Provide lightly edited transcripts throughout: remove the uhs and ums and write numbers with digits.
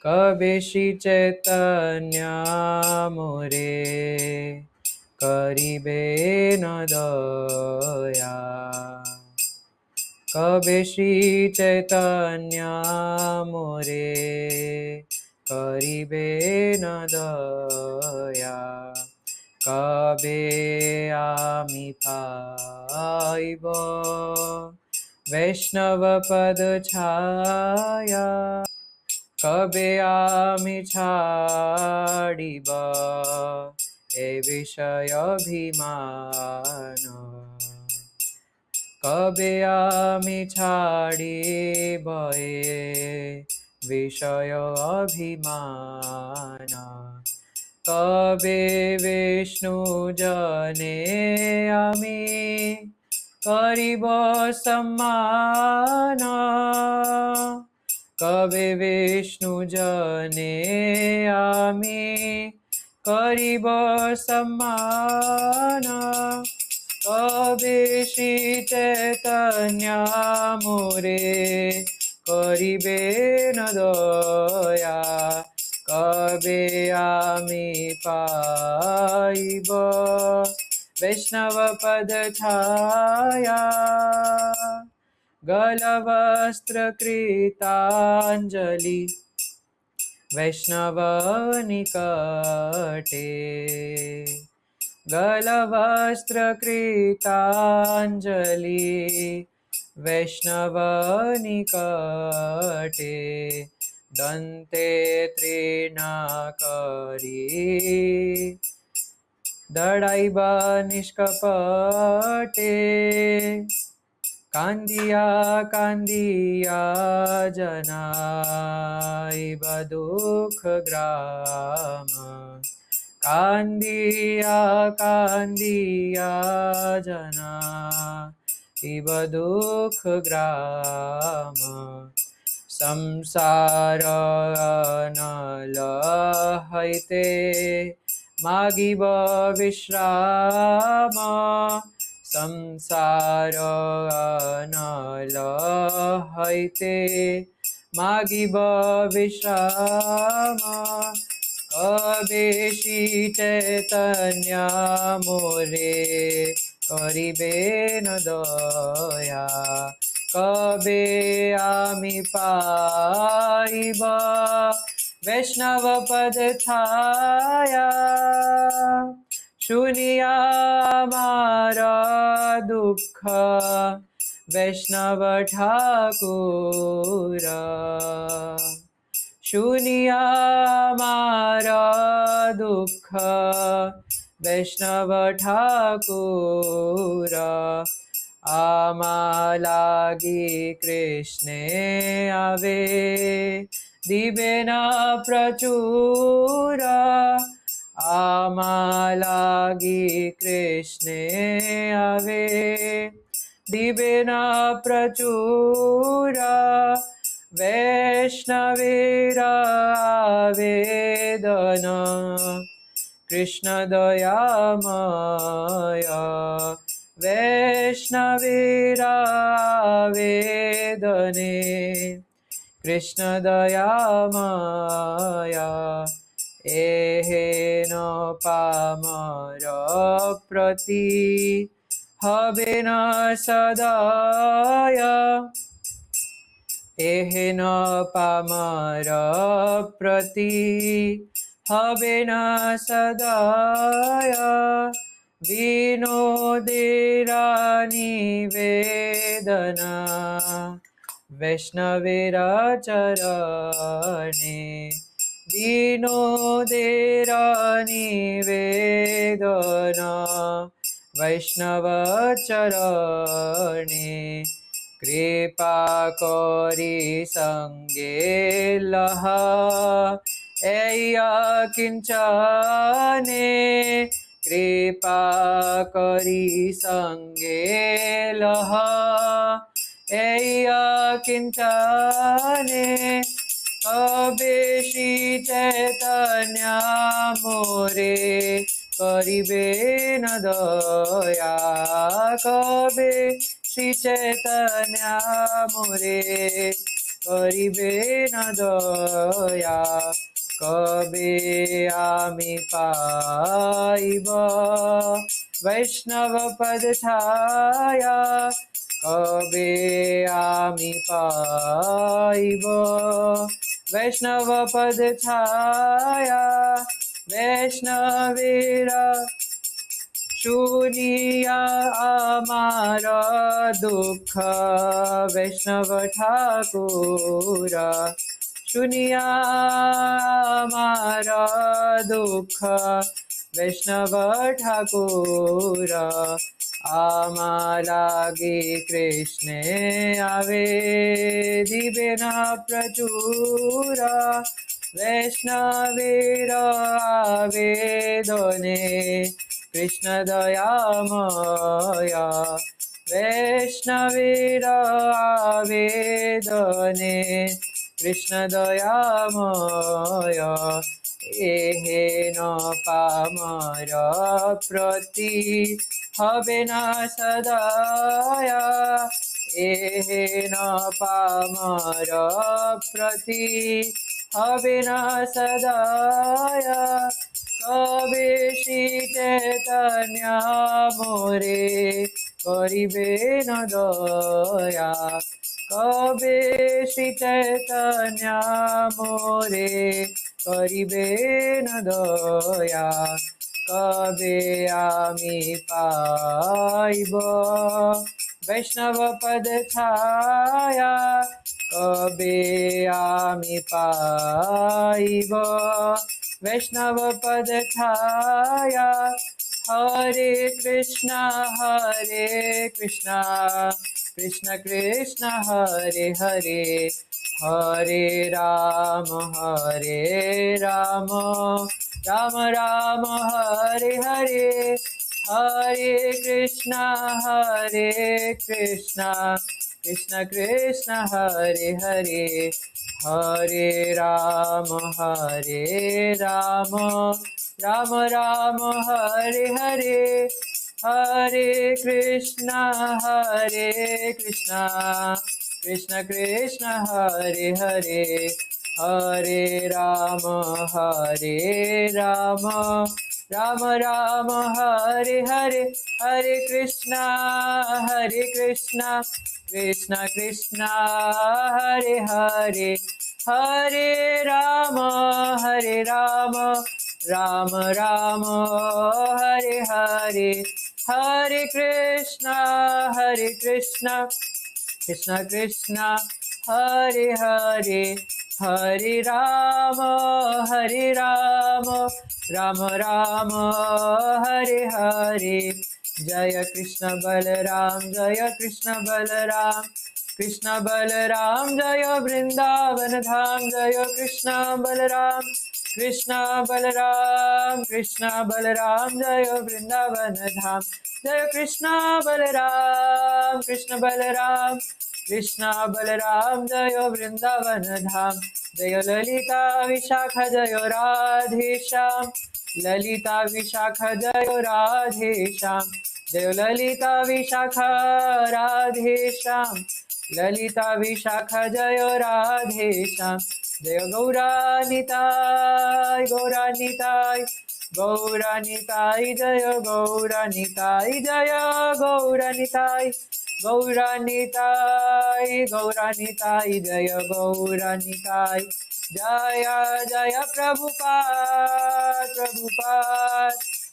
कबे श्री चैतन्य मोरे करिबे न दया। कबे श्री चैतन्य मोरे करिबे न दया। कबे आमी पाइब वैष्णव पद छाया। कबे आमी छाड़िब ए विषय अभिमान। कबे आमी छाड़िब ए विषय अभिमान। कबे विष्णु जने आमी करिब सम्मान। कबे विष्णु जने आमी करिब सम्मान। कबे श्री चैतन्य मोरे करिबे न दया। कबे आमी पाइब वैष्णव पद छाया। गलवस्त्र कृतांजलि वैष्णव निकटे। गलवस्त्र कृतांजलि वैष्णव निकटे। दन्ते तृणाकरी दडाइब निष्कपटे। कांदिया कांदिया जनाइब दुख ग्राम। कांदिया कांदिया जनाइब दुख ग्राम। संसार अनल हैते मागिब विश्राम। संसार अनल हैते मागिब विश्राम। कबे श्री चैतन्य मोरे करिबे न दया। कबे आमी पाइब वैष्णव पद छाया। शुनिया मारा दुख वैष्णव ठाकुर। शुनिया मारा दुख वैष्णव ठाकुर। आमा लागी कृष्णे आवे दिबे न प्रचुर। आमा लागी कृष्णे आवे दिबे न प्रचुर। वैष्णवेर आवेदन कृष्ण दयामय। वैष्णवेर आवेदने कृष्ण दयामय। एहेन पामर प्रति हबेन सदय। एहेन पामर प्रति हबेन सदय। विनोदेर निवेदना वैष्णवेर चरणे। विनोदेर निवेदना वैष्णव चरणे। कृपा करी संगे लह एया किंचने। कृपा करी संगे लह एया किंचने। कबे श्री चैतन्य मोरे करिबे न दया। कबे श्री चैतन्य मोरे করিবে না দয়া, কবে আমি পাইব বৈষ্ণব পদ ছায়া, কবে আমি পাইব বৈষ্ণব পদ ছায়া। বৈষ্ণবের শুনিয়া আমার দুঃখ, বৈষ্ণব ঠাকুর শুনিয়া আমার দুঃখ, বৈষ্ণব ঠাকুর আমার লাগি কৃষ্ণে আবে দিবে না প্রচুর, বৈষ্ণবের আবেদনে কৃষ্ণ দয়াময়, বৈষ্ণবের আবেদনে কৃষ্ণ দয়াময়। এহেন পামর প্রতি হবে না সদয়া, এহেন পামর প্রতি হবে না সদয়া। কবে শ্রী চৈতন্য মোরে করিবে না দয়া, কবে শ্রী চৈতন্য মোরে করিবে না দয়া, কবে আমি পাইব বৈষ্ণব পদ ছায়া, কবে আমি পাইব বৈষ্ণব পদ ছায়া। হরে কৃষ্ণ কৃষ্ণ কৃষ্ণ হরে হরে, হরে রাম রাম রাম হরে হরে, হরে কৃষ্ণ কৃষ্ণ কৃষ্ণ হরে হরে, হরে রাম রাম রাম হরে হরে, হরে কৃষ্ণ কৃষ্ণ কৃষ্ণ হরে হরে, হরে রাম রাম রাম হরে হরে, হরে কৃষ্ণ কৃষ্ণ কৃষ্ণ হরে হরে, হরে রাম রাম রাম হরে হরে, হরে কৃষ্ণ কৃষ্ণ কৃষ্ণ হরে হরে, হরে রাম রাম রাম হরে হরে। জয় কৃষ্ণ বলরাম জয় কৃষ্ণ বলরাম, কৃষ্ণ বলরাম জয় বৃন্দাবন ধাম, জয় কৃষ্ণ বলরাম কৃষ্ণ বলরাম জয় বৃন্দাবন ধাম, জয় কৃষ্ণ বলরাম কৃষ্ণ বলরাম জয় বৃন্দাবন ধাম, জয় ললিতা বিশাখা জয় রাধে শ্যাম, ললিতা বিশাখা জয় রাধে শ্যাম, জয় ললিতা বিশাখা রাধে শ্যাম, ললিতা বিশাখা জয় রাধে শ্যাম, জয় গৌরানিতাই গৌরানিতাই গৌরানিতাই জয় গৌরানিতাই, জয় গৌরানিতাই গৌরানিতাই গৌরানিতাই জয় গৌরানিতাই, জয় জয় প্রভুপাদ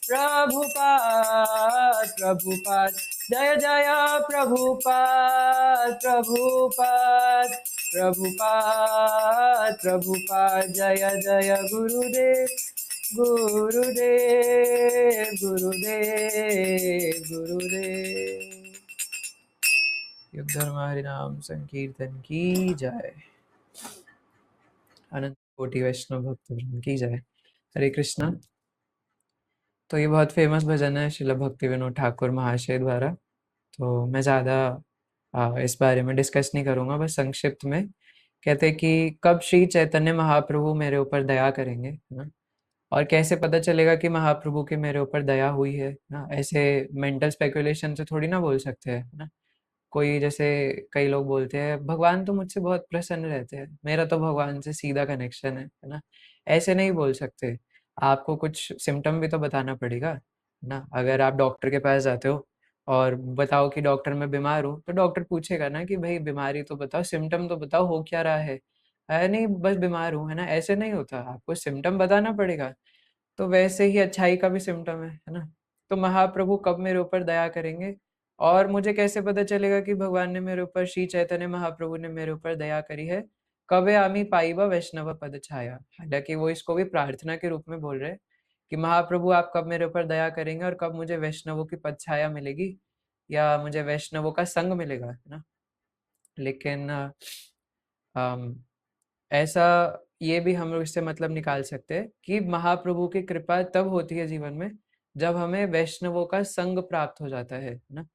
প্রভুপাদ প্রভুপাদ, জয় জয় প্রভুপাদ প্রভুপাদ, জয় জয় গুরুদেব गुरुदेव। युग धर्म हरिनाम संकीर्तन की जय, अनंत कोटि वैष्णव भक्त वृंद की जय। हरे कृष्णा। तो ये बहुत फेमस भजन है श्रील भक्ति विनोद ठाकुर महाशय द्वारा, तो मैं ज़्यादा इस बारे में डिस्कस नहीं करूँगा, बस संक्षिप्त में कहते हैं कि कब श्री चैतन्य महाप्रभु मेरे ऊपर दया करेंगे, है ना, और कैसे पता चलेगा कि महाप्रभु की मेरे ऊपर दया हुई है ना, ऐसे मेंटल स्पेकुलेशन से थोड़ी ना बोल सकते हैं ना। कोई जैसे कई लोग बोलते हैं भगवान तो मुझसे बहुत प्रसन्न रहते हैं, मेरा तो भगवान से सीधा कनेक्शन है ना? ऐसे नहीं बोल सकते। आपको कुछ सिम्टम भी तो बताना पड़ेगा, है ना? अगर आप डॉक्टर के पास जाते हो और बताओ कि डॉक्टर मैं बीमार हूँ, तो डॉक्टर पूछेगा ना कि भाई बीमारी तो बताओ, सिम्टम तो बताओ, हो क्या रहा है? नहीं बस बीमार हूँ, है ना? ऐसे नहीं होता, आपको सिम्टम बताना पड़ेगा। तो वैसे ही अच्छाई का भी सिम्टम है ना? तो महाप्रभु कब मेरे ऊपर दया करेंगे और मुझे कैसे पता चलेगा कि भगवान ने मेरे ऊपर, श्री चैतन्य महाप्रभु ने मेरे ऊपर दया करी है? कबे आमी पाइबा वैष्णव पद छाया। हालांकि वो इसको भी प्रार्थना के रूप में बोल रहे हैं कि महाप्रभु आप कब मेरे ऊपर दया करेंगे और कब मुझे वैष्णवों की पद छाया मिलेगी या मुझे वैष्णवों का संग मिलेगा, है ना? लेकिन अम, ऐसा ये भी हम लोग इससे मतलब निकाल सकते हैं कि महाप्रभु की कृपा तब होती है जीवन में जब हमें वैष्णवों का संग प्राप्त हो जाता है ना?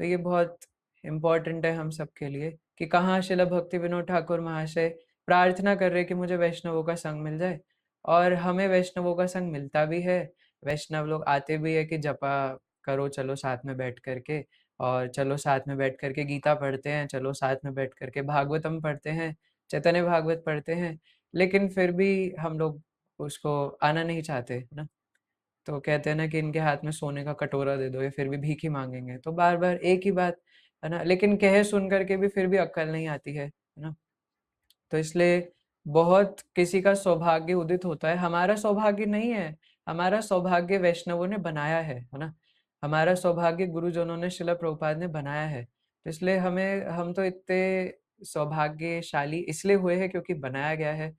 तो ये बहुत इम्पोर्टेंट है हम सबके लिए कि कहाँ शिला भक्ति विनोद ठाकुर महाशय प्रार्थना कर रहे हैं कि मुझे वैष्णवों का संग मिल जाए, और हमें वैष्णवों का संग मिलता भी है। वैष्णव लोग आते भी है कि जपा करो चलो साथ में बैठ करके, और चलो साथ में बैठ करके गीता पढ़ते हैं, चलो साथ में बैठ करके भागवतम पढ़ते हैं, चैतन्य भागवत पढ़ते हैं। लेकिन फिर भी हम लोग उसको आना नहीं चाहते, है ना? तो कहते हैं ना कि इनके हाथ में सोने का कटोरा दे दो, ये फिर भी भीख ही मांगेंगे। तो बार बार एक ही बात, है ना? लेकिन कहे सुन करके भी फिर भी अक्ल नहीं आती है ना? तो इसलिए बहुत किसी का सौभाग्य उदित होता है, हमारा सौभाग्य नहीं है। हमारा सौभाग्य वैष्णवों ने बनाया है ना? हमारा सौभाग्य गुरुजनों ने, शिला प्रभुपाद ने बनाया है। तो इसलिए हम तो इतने सौभाग्यशाली इसलिए हुए हैं क्योंकि बनाया गया है।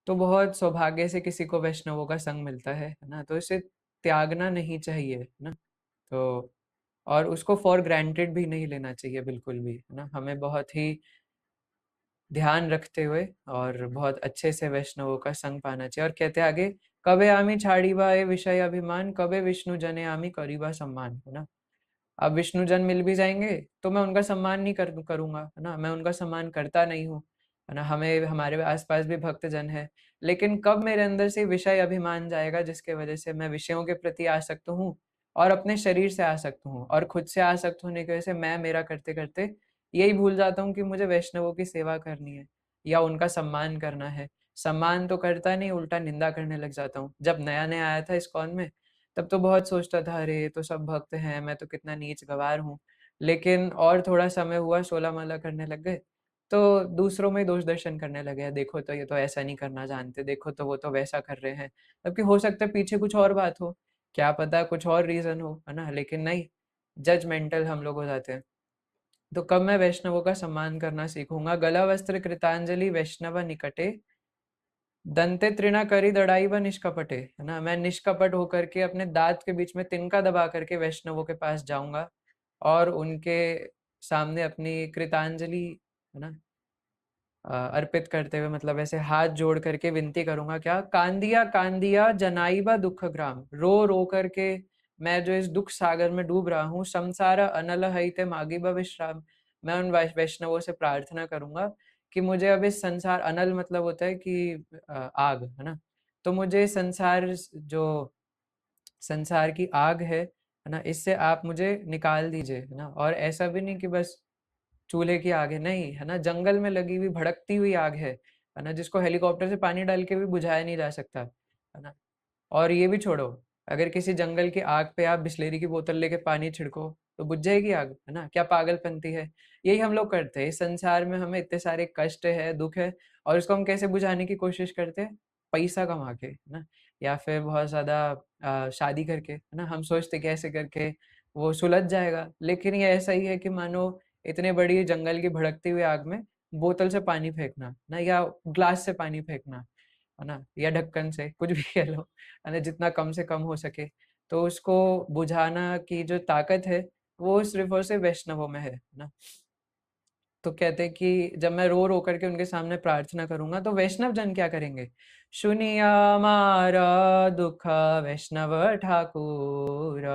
तो बहुत सौभाग्य से किसी को वैष्णवों का संग मिलता है ना? तो इसे त्यागना नहीं चाहिए, है ना? तो और उसको फॉर ग्रांटेड भी नहीं लेना चाहिए बिल्कुल भी, है ना? हमें बहुत ही ध्यान रखते हुए और बहुत अच्छे से वैष्णवों का संग पाना चाहिए। और कहते हैं आगे, कबे आमी छाड़ीबा ए विषय अभिमान, कबे विष्णु जने आमी करीबा सम्मान, है ना? अब विष्णु जन मिल भी जाएंगे तो मैं उनका सम्मान नहीं करूंगा, है ना? मैं उनका सम्मान करता नहीं हूँ, है ना? हमें हमारे आसपास भी भक्त जन है, लेकिन कब मेरे अंदर से विषय अभिमान जाएगा जिसके वजह से मैं विषयों के प्रति आसक्त हूँ और अपने शरीर से आसक्त हूँ, और खुद से आसक्त होने की वजह से मैं मेरा करते करते यही भूल जाता हूँ कि मुझे वैष्णवों की सेवा करनी है या उनका सम्मान करना है। सम्मान तो करता नहीं, उल्टा निंदा करने लग जाता हूँ। जब नया नया आया था इस्कॉन में, तब तो बहुत सोचता था अरे ये तो सब भक्त हैं, मैं तो कितना नीच गवार हूँ। लेकिन और थोड़ा समय हुआ, शोला माला करने लग गए, तो दूसरों में दोष दर्शन करने लगे, देखो तो ये तो ऐसा नहीं करना जानते, देखो तो वो तो वैसा कर रहे हैं। जबकि हो सकता है पीछे कुछ और बात हो, क्या पता कुछ और रीजन हो, है ना? लेकिन नहीं, जजमेंटल हम लोग हो जाते हैं। तो कब मैं वैष्णवों का सम्मान करना सीखूंगा? गला वस्त्र कृतांजलि वैष्णव निकटे, दंते तृणा करी दड़ाई व निष्कपटे, है ना? मैं निष्कपट होकर के अपने दांत के बीच में तिनका दबा करके वैष्णवों के पास जाऊंगा और उनके सामने अपनी कृतांजलि, है ना, अर्पित करते हुए, मतलब ऐसे हाथ जोड़ करके विनती करूंगा, क्या कांदिया कांदिया जनाइबा दुख ग्राम, रो रो करके मैं जो इस दुख सागर में डूब रहा हूँ, संसार अनल हईते मागिबा विश्राम। मैं उन वैष्णवों से प्रार्थना करूंगा कि मुझे अब इस संसार, अनल मतलब होता है कि आग, है ना? तो मुझे संसार, जो संसार की आग है ना, इससे आप मुझे निकाल दीजिए, है ना? और ऐसा भी नहीं कि बस चूल्हे की आग है, नहीं, है ना? जंगल में लगी हुई भड़कती हुई आग है ना? जिसको हेलीकॉप्टर से पानी डाल के भी बुझाया नहीं जा सकता, है ना? और ये भी छोड़ो, अगर किसी जंगल की आग पे आप बिस्लेरी की बोतल लेके पानी छिड़को तो बुझ जाएगी आग, है ना? क्या पागलपंती है? यही हम लोग करते हैं। इस संसार में हमें इतने सारे कष्ट है, दुख है, और इसको हम कैसे बुझाने की कोशिश करते हैं? पैसा कमा के, है ना? या फिर बहुत ज्यादा शादी करके, है ना? हम सोचते कैसे करके वो सुलझ जाएगा, लेकिन ये ऐसा ही है कि मानो इतने बड़ी जंगल की भड़कती हुई आग में बोतल से पानी फेंकना ना, या ग्लास से पानी फेंकना, है ना, या ढक्कन से, कुछ भी कह लो, है ना, जितना कम से कम हो सके। तो उसको बुझाना की जो ताकत है वो सिर्फ और सिर्फ वैष्णवों में है ना? तो कहते हैं कि जब मैं रो रो करके उनके सामने प्रार्थना करूंगा तो वैष्णव जन क्या करेंगे? सुनिया मारा दुख वैष्णव ठाकुर,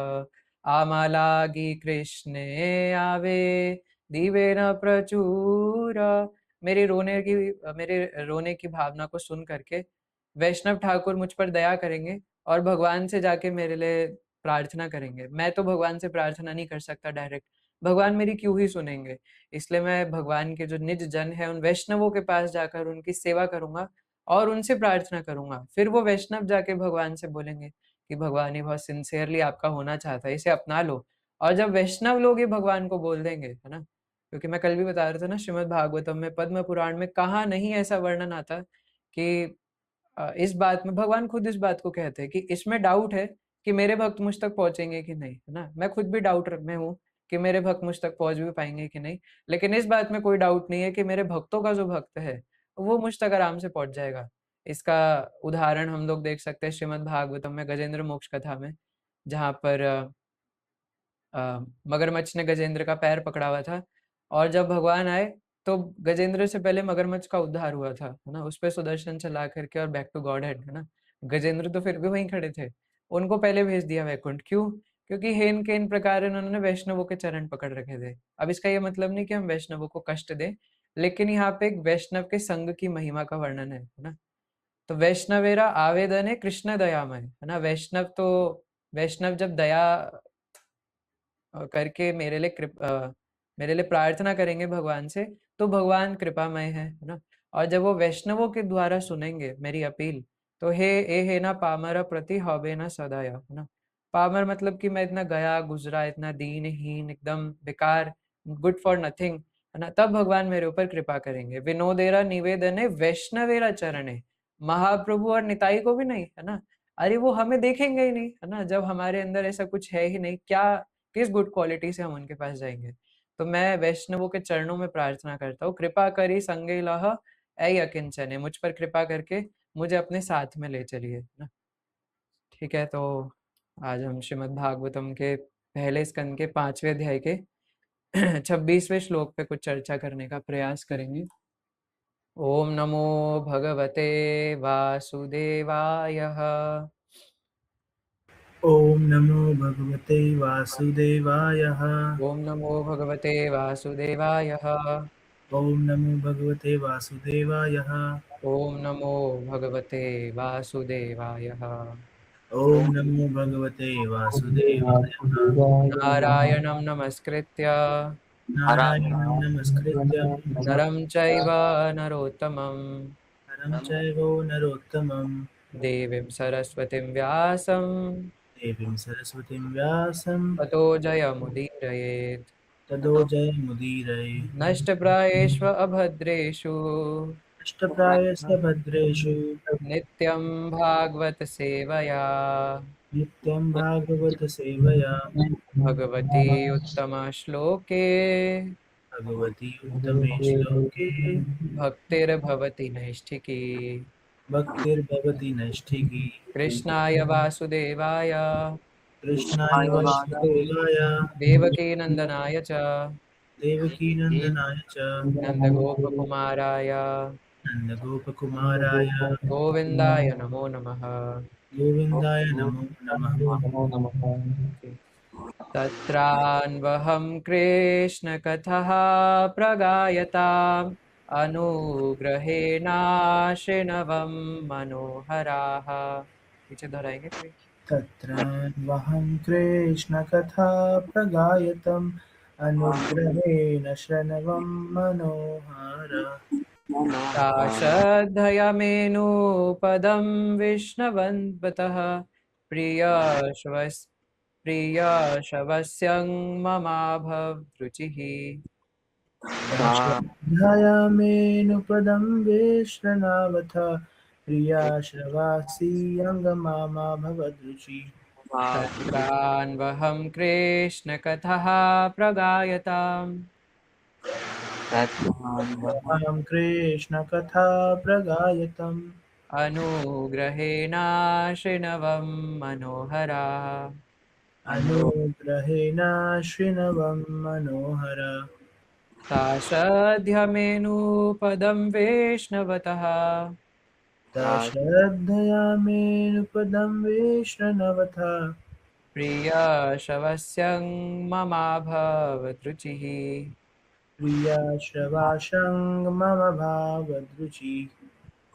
आमालागी कृष्णे आवे दीवे न प्रचुर। मेरे रोने की भावना को सुन करके वैष्णव ठाकुर मुझ पर दया करेंगे और भगवान से जाके मेरे लिए प्रार्थना करेंगे। मैं तो भगवान से प्रार्थना नहीं कर सकता डायरेक्ट, भगवान मेरी क्यों ही सुनेंगे। इसलिए मैं भगवान के जो निज जन है उन वैष्णवों के पास जाकर उनकी सेवा करूंगा और उनसे प्रार्थना करूंगा। फिर वो वैष्णव जाके भगवान से बोलेंगे कि भगवान ये बहुत सिंसियरली आपका होना चाहता है, इसे अपना लो। और जब वैष्णव लोग ये भगवान को बोल देंगे, है ना, क्योंकि मैं कल भी बता रहा था ना, श्रीमद् भागवतम में पद्म पुराण में कहाँ नहीं ऐसा वर्णन आता कि इस बात में भगवान खुद इस बात को कहते हैं कि इसमें डाउट है कि मेरे भक्त मुझ तक पहुंचेंगे कि नहीं, है ना। मैं खुद भी डाउट में हूँ कि मेरे भक्त मुझ तक पहुंच भी पाएंगे कि नहीं, लेकिन इस बात में कोई डाउट नहीं है कि मेरे भक्तों का जो भक्त है वो मुझ तक आराम से पहुंच जाएगा। इसका उदाहरण हम लोग देख सकते हैं श्रीमद् भागवतम में गजेंद्र मोक्ष कथा में, जहाँ पर मगरमच्छ ने गजेंद्र का पैर पकड़ा हुआ था, और जब भगवान आए तो गजेंद्र से पहले मगरमच्छ का उद्धार हुआ था, है ना, उस पे सुदर्शन चला करके और बैक टू गॉड हेड, है ना। गजेंद्र तो फिर भी वहीं खड़े थे, उनको पहले भेज दिया वैकुंठ। क्यों? क्योंकि हेन केन प्रकार उन्होंने वैष्णवों के चरण पकड़ रखे थे। अब इसका ये मतलब नहीं कि हम वैष्णवों को कष्ट दें, लेकिन यहाँ पे एक वैष्णव के संग की महिमा का वर्णन है ना। तो वैष्णवेरा आवेदन है कृष्ण दयामय, है ना। वैष्णव जब दया करके मेरे लिए प्रार्थना करेंगे भगवान से, तो भगवान कृपामय है ना। और जब वो वैष्णवों के द्वारा सुनेंगे मेरी अपील, तो हे ना पामर प्रति हवे ना सदाया, है ना। पामर मतलब कि मैं इतना गया गुजरा, इतना दीनहीन, एकदम बेकार, गुड फॉर नथिंग, है ना, तब भगवान मेरे ऊपर कृपा करेंगे। विनोदेरा निवेदने वैष्णवेरा चरणे, महाप्रभु और निताई को भी नहीं, है ना। अरे वो हमें देखेंगे ही नहीं, है ना, जब हमारे अंदर ऐसा कुछ है ही नहीं, क्या किस गुड क्वालिटी से हम उनके पास जाएंगे। तो मैं वैष्णवों के चरणों में प्रार्थना करता हूँ, कृपा करी संगे लह ऐ अकिंचने, मुझ पर कृपा करके मुझे अपने साथ में ले चलिए ना। ठीक है, तो आज हम श्रीमद् भागवतम के पहले स्कंद के 5वें अध्याय के 26वें श्लोक पे कुछ चर्चा करने का प्रयास करेंगे। ओम नमो भगवते वासुदेवाय। ॐ नमो भगवते वासुदेवाय। ओम नमो भगवते वासुदेवाय। ॐ नमो भगवते वासुदेवाय। ओम नमो भगवते वासुदेवाय। ॐ नमो भगवते वासुदेवाय। नारायणं नमस्कृत्य नारायणं नमस्कृत्य नरं चैव नरोत्तमं नरं चैव नरोत्तमं देवीं सरस्वतीं व्यासं देवीं सरस्वतीं व्यासं ततो जयमुदीरयेत्। ततो जयमुदीरये। नष्टप्रायेष्व अभद्रेषु अष्टप्रायस्य भद्रेषु नित्यं भागवत सेवया नित्यं भागवतसेवया भगवती उत्तमश्लोके भगवति उत्तमे श्लोके भक्तिर्भवति नैष्ठिकी। भक्तिर्भवति नैष्ठिकी। कृष्णाय वासुदेवाय कृष्णाय वासुदेवाय देवकीनन्दनाय च देवकीनन्दनाय च नन्दगोपकुमाराय नन्दगोपकुमाराय गोविन्दाय नमो नमः। गोविन्दाय नमो नमः। तत्रान्वहं कृष्णकथः प्रगायताम् अनुग्रहेणाश्रिणवं मनोहराः। पीछे दोहराएंगे कोई? तत्रान्वहं कृष्णकथा प्रगायतम् अनुग्रहेण शृण्वं मनोहर। सा श्रद्धया मेनुपदं विष्णवन्वतः प्रियशवस्यं ममाभवद्रुचिः। श्रद्धयामेनुपदं विश्रणावथ प्रिया श्रवासी अङ्गमामा भवदृचि। तत्रान्वहं कृष्णकथः प्रगायताम् तत्राहं कृष्णकथा प्रगायतम् अनुग्रहेणाश्रिणवं मनोहराः। अनुग्रहेण शृण्वं मनोहर। सा श्रद्धयामेनुपदं वैष्णवतः श्रद्धयामेनुपदं विष्णवथ प्रियशवस्यं ममाभवद्रुचिः। प्रिया श्रवाशं मम भावदृचि।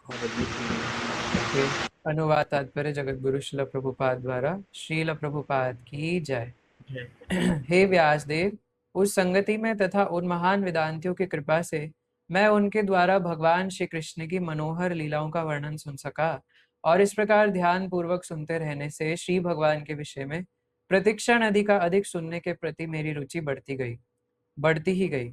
ओके, अनुवाद तात्पर्य जगत गुरु श्रील प्रभुपाद द्वारा। श्रील प्रभुपाद की जय। जय। हे व्यासदेव, उस संगति में तथा उन महान वेदांतियों की कृपा से मैं उनके द्वारा भगवान श्री कृष्ण की मनोहर लीलाओं का वर्णन सुन सका, और इस प्रकार ध्यान पूर्वक सुनते रहने से श्री भगवान के विषय में प्रतिक्षण अधिक अधिक सुनने के प्रति मेरी रुचि बढ़ती ही गई।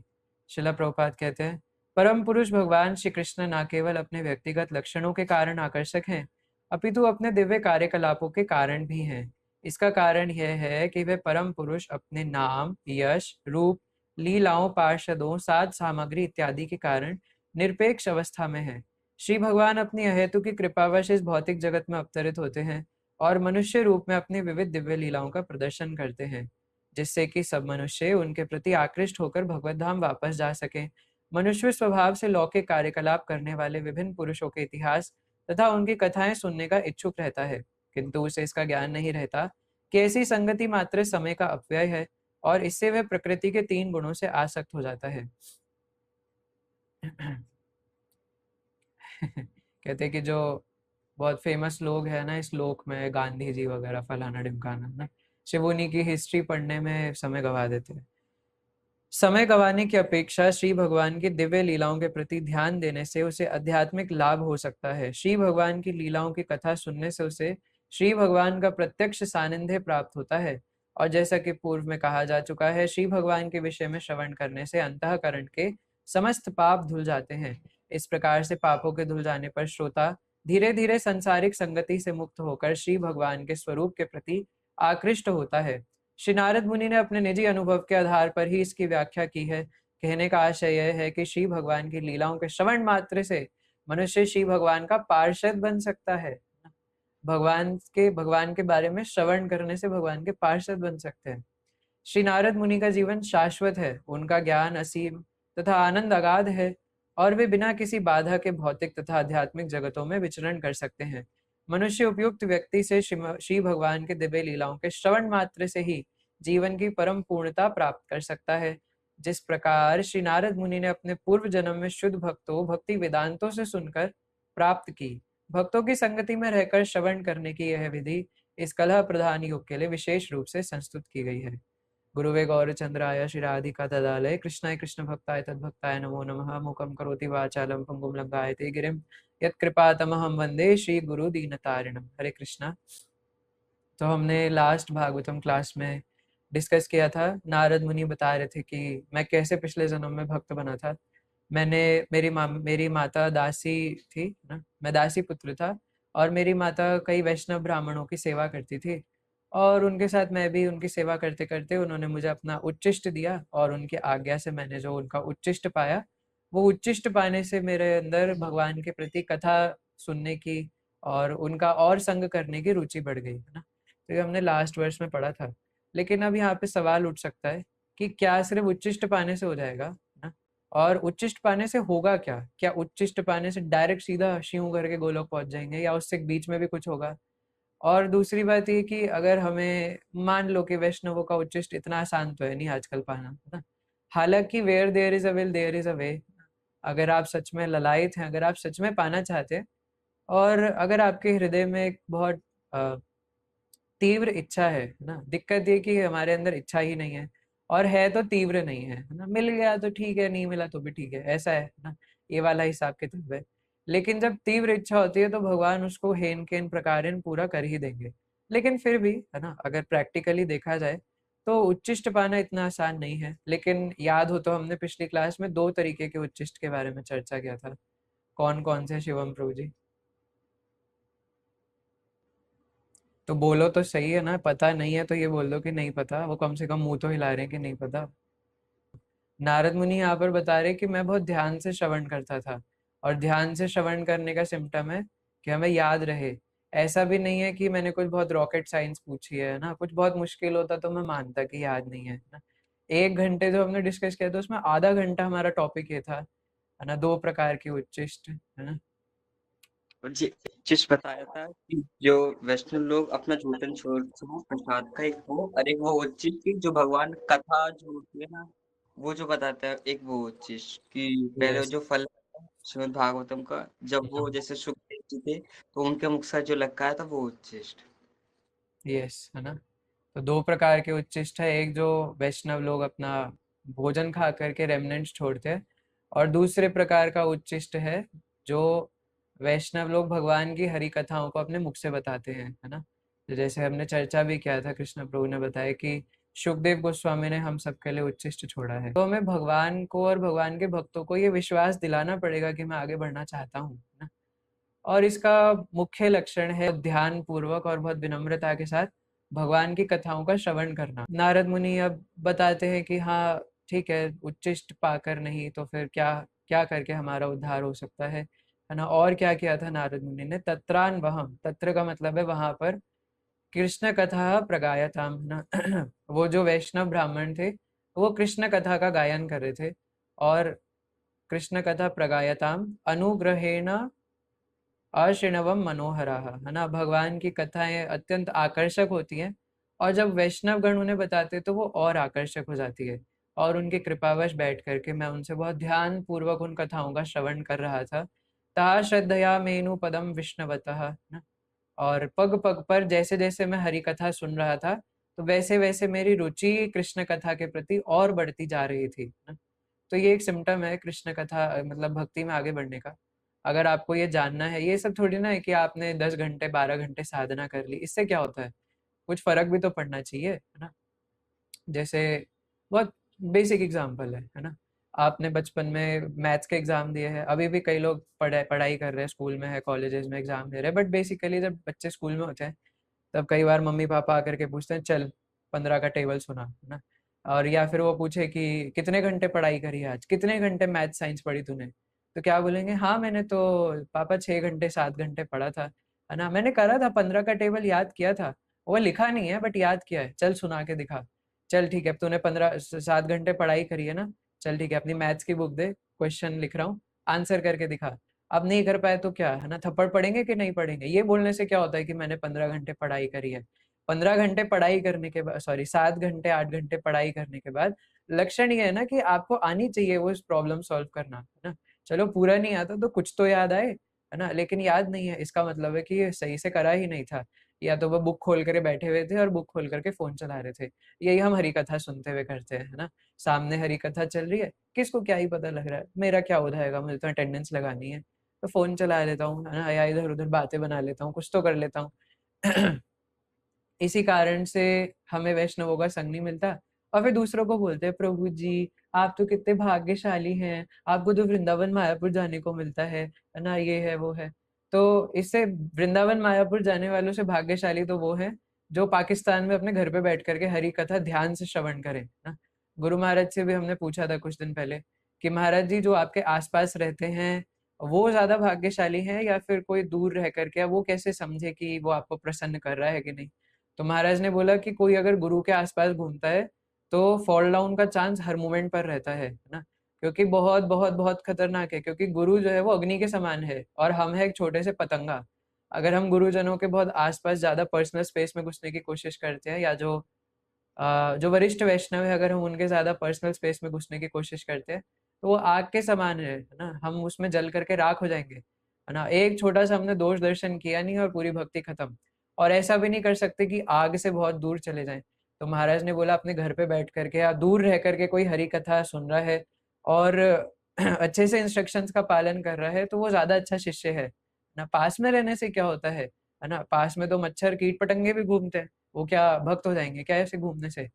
शिला प्रभुपाद कहते हैं, परम पुरुष भगवान श्री कृष्ण न केवल अपने व्यक्तिगत लक्षणों के कारण आकर्षक हैं, अपितु अपने दिव्य कार्यकलापों के कारण भी हैं। इसका कारण यह है कि वे परम पुरुष अपने नाम, यश, रूप, लीलाओं, पार्षदों, साध सामग्री इत्यादि के कारण निरपेक्ष अवस्था में है। श्री भगवान अपनी अहेतु की कृपावश इस भौतिक जगत में अवतरित होते हैं और मनुष्य रूप में अपनी विविध दिव्य लीलाओं का प्रदर्शन करते हैं, जिससे कि सब मनुष्य उनके प्रति आकृष्ट होकर भगवत धाम वापस जा सकें। मनुष्य स्वभाव से लौकिक कार्यकलाप करने वाले विभिन्न पुरुषों के इतिहास तथा उनकी कथाएं सुनने का इच्छुक रहता है, किंतु उसे इसका ज्ञान नहीं रहता कि ऐसी संगति मात्र समय का अपव्यय है और इससे वह प्रकृति के 3 गुणों से आसक्त हो जाता है। कहते हैं कि जो बहुत फेमस लोग हैं ना इस लोक में, गांधी जी वगैरह, फलाना ढिमकाना ना, सिर्फ उन्हीं की हिस्ट्री पढ़ने में समय गवा देते हैं। समय गंवाने की अपेक्षा श्री भगवान की दिव्य लीलाओं के प्रति ध्यान देने से उसे आध्यात्मिक लाभ हो सकता है। श्री भगवान की लीलाओं की कथा सुनने से उसे श्री भगवान का प्रत्यक्ष सानिध्य प्राप्त होता है, और जैसा कि पूर्व में कहा जा चुका है, श्री भगवान के विषय में श्रवण करने से अंतःकरण के समस्त पाप धुल जाते हैं। इस प्रकार से पापों के धुल जाने पर श्रोता धीरे धीरे संसारिक संगति से मुक्त होकर श्री भगवान के स्वरूप के प्रति आकृष्ट होता है। श्री नारद मुनि ने अपने निजी अनुभव के आधार पर ही इसकी व्याख्या की है। कहने का आशय यह है कि श्री भगवान की लीलाओं के श्रवण मात्र से मनुष्य श्री भगवान का पार्षद बन सकता है। भगवान के बारे में श्रवण करने से भगवान के पार्षद बन सकते हैं। श्री नारद मुनि का जीवन शाश्वत है, उनका ज्ञान असीम तथा आनंद अगाध है, और वे बिना किसी बाधा के भौतिक तथा आध्यात्मिक जगतों में विचरण कर सकते हैं। मनुष्य उपयुक्त व्यक्ति से श्री भगवान के दिव्य लीलाओं के श्रवण मात्र से ही जीवन की परम पूर्णता प्राप्त कर सकता है। जिस प्रकार श्री नारद मुनि ने अपने पूर्व जन्म में शुद्ध भक्तों भक्ति वेदांतों से सुनकर प्राप्त की, भक्तों की संगति में रहकर श्रवण करने की यह विधि इस कलह प्रधान युग के लिए विशेष रूप से संस्तुत की गई है। गुरुवे गौरचंद्राय श्रीराधिका तदालय कृष्णाय कृष्ण भक्ताय तद्भक्ताय नमो नमः। मूकं करोति वाचालं पंगुं लंघायते गिरिं यत्कृपातमहं वंदे श्री गुरु दीनतारिणम। हरे कृष्णा। तो हमने लास्ट भागवतम क्लास में डिस्कस किया था, नारद मुनि बता रहे थे कि मैं कैसे पिछले जन्म में भक्त बना था। मेरी माता दासी थी ना, मैं दासी पुत्र था, और मेरी माता कई वैष्णव ब्राह्मणों की सेवा करती थी, और उनके साथ मैं भी उनकी सेवा करते करते उन्होंने मुझे अपना उच्चिष्ट दिया, और उनकी आज्ञा से मैंने जो उनका उच्चिष्ट पाया, वो उच्चिष्ट पाने से मेरे अंदर भगवान के प्रति कथा सुनने की और उनका और संग करने की रुचि बढ़ गई, है ना। तो ये हमने लास्ट वर्ष में पढ़ा था। लेकिन अब यहाँ पे सवाल उठ सकता है कि क्या सिर्फ उच्चिष्ट पाने से हो जाएगा ना, और उच्चिष्ट पाने से होगा क्या? क्या उच्चिष्ट पाने से डायरेक्ट सीधा शिव करके गोलोक पहुंच जाएंगे, या उससे बीच में भी कुछ होगा? और दूसरी बात ये कि अगर हमें मान लो कि वैष्णवों का उच्चिष्ट इतना आसान तो है नहीं आजकल पाना, है ना। हालांकि where there is a will there is a way. अगर आप सच में ललायत हैं, अगर आप सच में पाना चाहते हैं, और अगर आपके हृदय में एक बहुत तीव्र इच्छा है ना, दिक्कत ये कि हमारे अंदर इच्छा ही नहीं है, और है तो तीव्र नहीं है ना, मिल गया तो ठीक है, नहीं मिला तो भी ठीक है, ऐसा है ना, ये वाला हिसाब किताब है। लेकिन जब तीव्र इच्छा होती है तो भगवान उसको हेन केन प्रकारेण पूरा कर ही देंगे। लेकिन फिर भी है ना, अगर प्रैक्टिकली देखा जाए तो उच्चिष्ट पाना इतना आसान नहीं है। लेकिन याद हो तो हमने पिछली क्लास में 2 तरीके के उच्चिष्ट के बारे में चर्चा किया था। कौन कौन से, शिवम प्रभु जी? तो बोलो तो सही है ना, पता नहीं है तो ये बोल दो कि नहीं पता, वो कम से कम मुंह तो हिला रहे हैं कि नहीं पता। नारद मुनि यहाँ पर बता रहे कि मैं बहुत ध्यान से श्रवण करता था, और ध्यान से श्रवण करने का सिम्टम है कि हमें याद रहे। ऐसा भी नहीं है कि मैंने कुछ बहुत रॉकेट साइंस पूछी है ना, कुछ बहुत मुश्किल होता तो मैं मानता कि याद नहीं है ना। 1 घंटे जो हमने डिस्कस किया था उसमें आधा घंटा हमारा टॉपिक ये था, है ना, 2 प्रकार के उच्चिष्ट, है ना। और जी चीज बताया था कि जो वैष्णव लोग अपना जूठन छोड़ते हैं प्रसाद का, एक वो और एक वो चीज की जो भगवान कथा जो होती है ना, वो जो बताता है, एक वो चीज कि पहले यस। जो फल श्रीमद् भागवतम का, जब वो जैसे सुखदेव जी थे तो उनके मुख से जो लटकाया था वो उच्चिष्ट। यस, है ना। तो 2 प्रकार के उच्चिष्ट है, एक जो वैष्णव लोग अपना भोजन खा करके रेमनेंट्स छोड़ते हैं। और दूसरे प्रकार का उच्छिष्ट है जो वैष्णव लोग भगवान की हरि कथाओं को अपने मुख से बताते हैं, है ना। तो जैसे हमने चर्चा भी किया था, कृष्ण प्रभु ने बताया कि सुखदेव गोस्वामी ने हम सबके लिए उच्छिष्ट छोड़ा है। तो हमें भगवान को और भगवान के भक्तों को ये विश्वास दिलाना पड़ेगा कि मैं आगे बढ़ना चाहता हूँ, है ना। और इसका मुख्य लक्षण है ध्यान पूर्वक और बहुत विनम्रता के साथ भगवान की कथाओं का श्रवण करना। नारद मुनि अब बताते हैं कि हाँ ठीक है, उच्चिष्ट पाकर नहीं तो फिर क्या क्या करके हमारा उद्धार हो सकता है ना। और क्या किया था नारद मुनि ने, तत्रान वहम, तत्र का मतलब है वहां पर, कृष्ण कथा प्रगायताम, है ना। वो जो वैष्णव ब्राह्मण थे वो कृष्ण कथा का गायन कर रहे थे। और कृष्ण कथा प्रगायताम अनुग्रहेण अशृणवम मनोहरा, है ना। भगवान की कथाएं अत्यंत आकर्षक होती हैं और जब वैष्णव गण उन्हें बताते तो वो और आकर्षक हो जाती है। और उनकी कृपावश बैठ करके मैं उनसे बहुत ध्यान पूर्वक उन कथाओं का श्रवण कर रहा था। ता श्रद्धया मेनु पदम विष्णवतः, ना। और पग पग पर जैसे जैसे मैं हरि कथा सुन रहा था तो वैसे वैसे मेरी रुचि कृष्ण कथा के प्रति और बढ़ती जा रही थी, ना। तो ये एक सिम्टम है कृष्ण कथा मतलब भक्ति में आगे बढ़ने का। अगर आपको ये जानना है, ये सब थोड़ी ना है कि आपने 10 घंटे 12 घंटे साधना कर ली, इससे क्या होता है, कुछ फर्क भी तो पड़ना चाहिए, है ना। जैसे बहुत बेसिक एग्जांपल है ना। आपने बचपन में मैथ्स के एग्जाम दिए हैं, अभी भी कई लोग पढ़ाई कर रहे हैं, स्कूल में है, कॉलेजेस में एग्जाम दे रहे हैं, बट बेसिकली जब बच्चे स्कूल में होते हैं तब कई बार मम्मी पापा आकर के पूछते हैं चल 15 का टेबल सुना, है ना। और या फिर वो पूछे कि कितने घंटे पढ़ाई करी आज, कितने घंटे मैथ साइंस पढ़ी तूने, तो क्या बोलेंगे, हाँ मैंने तो पापा 6 घंटे 7 घंटे पढ़ा था, है ना। मैंने करा था, 15 का टेबल याद किया था, वो लिखा नहीं है बट याद किया है, चल सुना के दिखा। चल ठीक है, अब तूने 7 घंटे पढ़ाई करी है ना, चल ठीक है अपनी मैथ्स की बुक दे, क्वेश्चन लिख रहा हूँ, आंसर करके दिखा। अब नहीं कर पाए तो क्या, है ना, थप्पड़ पड़ेंगे कि नहीं पड़ेंगे। ये बोलने से क्या होता है कि मैंने 15 घंटे पढ़ाई करी है। 15 घंटे पढ़ाई करने के बाद, सॉरी 7 घंटे 8 घंटे पढ़ाई करने के बाद लक्षण ये है ना कि आपको आनी चाहिए वो प्रॉब्लम सॉल्व करना, है ना। चलो पूरा नहीं आता तो कुछ तो याद आए, है ना, लेकिन याद नहीं है इसका मतलब है कि ये सही से करा ही नहीं था, या तो वो बुक खोल कर बैठे हुए थे और बुक खोल करके फोन चला रहे थे। यही हम हरी कथा सुनते हुए करते हैं, है ना। सामने हरी कथा चल रही है, किसको क्या ही पता लग रहा है, मेरा क्या हो जाएगा, मुझे तो अटेंडेंस लगानी है, तो फोन चला लेता हूँ, है ना, या इधर उधर बातें बना लेता हूँ, कुछ तो कर लेता हूँ। इसी कारण से हमें वैष्णवों का संग नहीं मिलता। और फिर दूसरों को बोलते हैं प्रभु जी आप तो कितने भाग्यशाली हैं, आपको तो वृंदावन मायापुर जाने को मिलता है ना, ये है वो है। तो इससे वृंदावन मायापुर जाने वालों से भाग्यशाली तो वो है जो पाकिस्तान में अपने घर पे बैठ करके हरि कथा ध्यान से श्रवण करें, ना। गुरु महाराज से भी हमने पूछा था कुछ दिन पहले कि महाराज जी जो आपके आसपास रहते हैं वो ज्यादा भाग्यशाली हैं या फिर कोई दूर रह करके, वो कैसे समझे कि वो आपको प्रसन्न कर रहा है कि नहीं। तो महाराज ने बोला कि कोई अगर गुरु के आसपास घूमता है तो फॉल डाउन का चांस हर मोमेंट पर रहता है ना। क्योंकि बहुत बहुत बहुत खतरनाक है, क्योंकि गुरु जो है वो अग्नि के समान है और हम है एक छोटे से पतंगा। अगर हम गुरुजनों के बहुत आसपास ज्यादा पर्सनल स्पेस में घुसने की कोशिश करते हैं, या जो वरिष्ठ वैष्णव है अगर हम उनके ज्यादा पर्सनल स्पेस में घुसने की कोशिश करते हैं तो वो आग के समान है ना, हम उसमें जल करके राख हो जाएंगे, है ना। एक छोटा सा हमने दोष दर्शन किया नहीं और पूरी भक्ति खत्म। और ऐसा भी नहीं कर सकते कि आग से बहुत दूर चले जाएं। तो महाराज ने बोला अपने घर पे बैठ करके या दूर रह करके कोई हरि कथा सुन रहा है और अच्छे से इंस्ट्रक्शंस का पालन कर रहा है तो वो ज्यादा अच्छा शिष्य है ना। पास में रहने से क्या होता है ना, पास में तो मच्छर कीट पतंगे भी घूमते हैं, वो क्या भक्त हो जाएंगे क्या ऐसे घूमने से।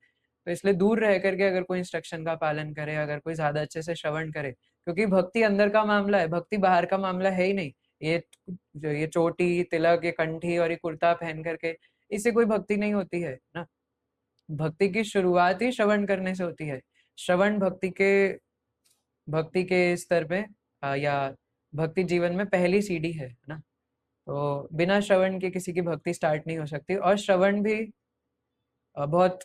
तो इसलिए दूर रह करके अगर कोई इंस्ट्रक्शन का पालन करे, अगर कोई ज्यादा अच्छे से श्रवण करे, क्योंकि भक्ति अंदर का मामला है, भक्ति बाहर का मामला है ही नहीं। ये ये चोटी तिलक ये कंठी और ये कुर्ता पहन करके इससे कोई भक्ति नहीं होती है ना। भक्ति की शुरुआत ही श्रवण करने से होती है। श्रवण भक्ति के स्तर पे या भक्ति जीवन में पहली सीढ़ी है ना। तो बिना श्रवण के किसी की भक्ति स्टार्ट नहीं हो सकती। और श्रवण भी बहुत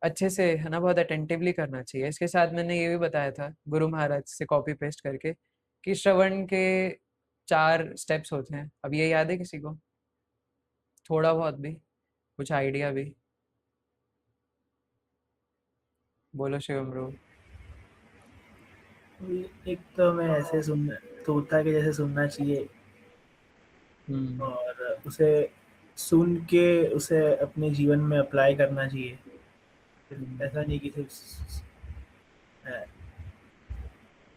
अच्छे से, है ना, बहुत अटेंटिवली करना चाहिए। इसके साथ मैंने ये भी बताया था गुरु महाराज से कॉपी पेस्ट करके कि श्रवण के 4 स्टेप्स होते हैं। अब ये याद है किसी को, थोड़ा बहुत भी कुछ आइडिया भी? बोलो शिवम ब्रो। एक तो मैं ऐसे सुन तोता के जैसे सुनना चाहिए हम्म और उसे सुन के उसे अपने जीवन में अप्लाई करना चाहिए। हम्म ऐसा नहीं कि सिर्फ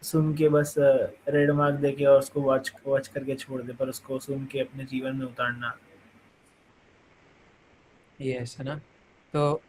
सुन के बस रेड मार्क देके और उसको वॉच वॉच करके छोड़ दे, पर उसको सुन के अपने जीवन में उतारना। यस, है ना? तो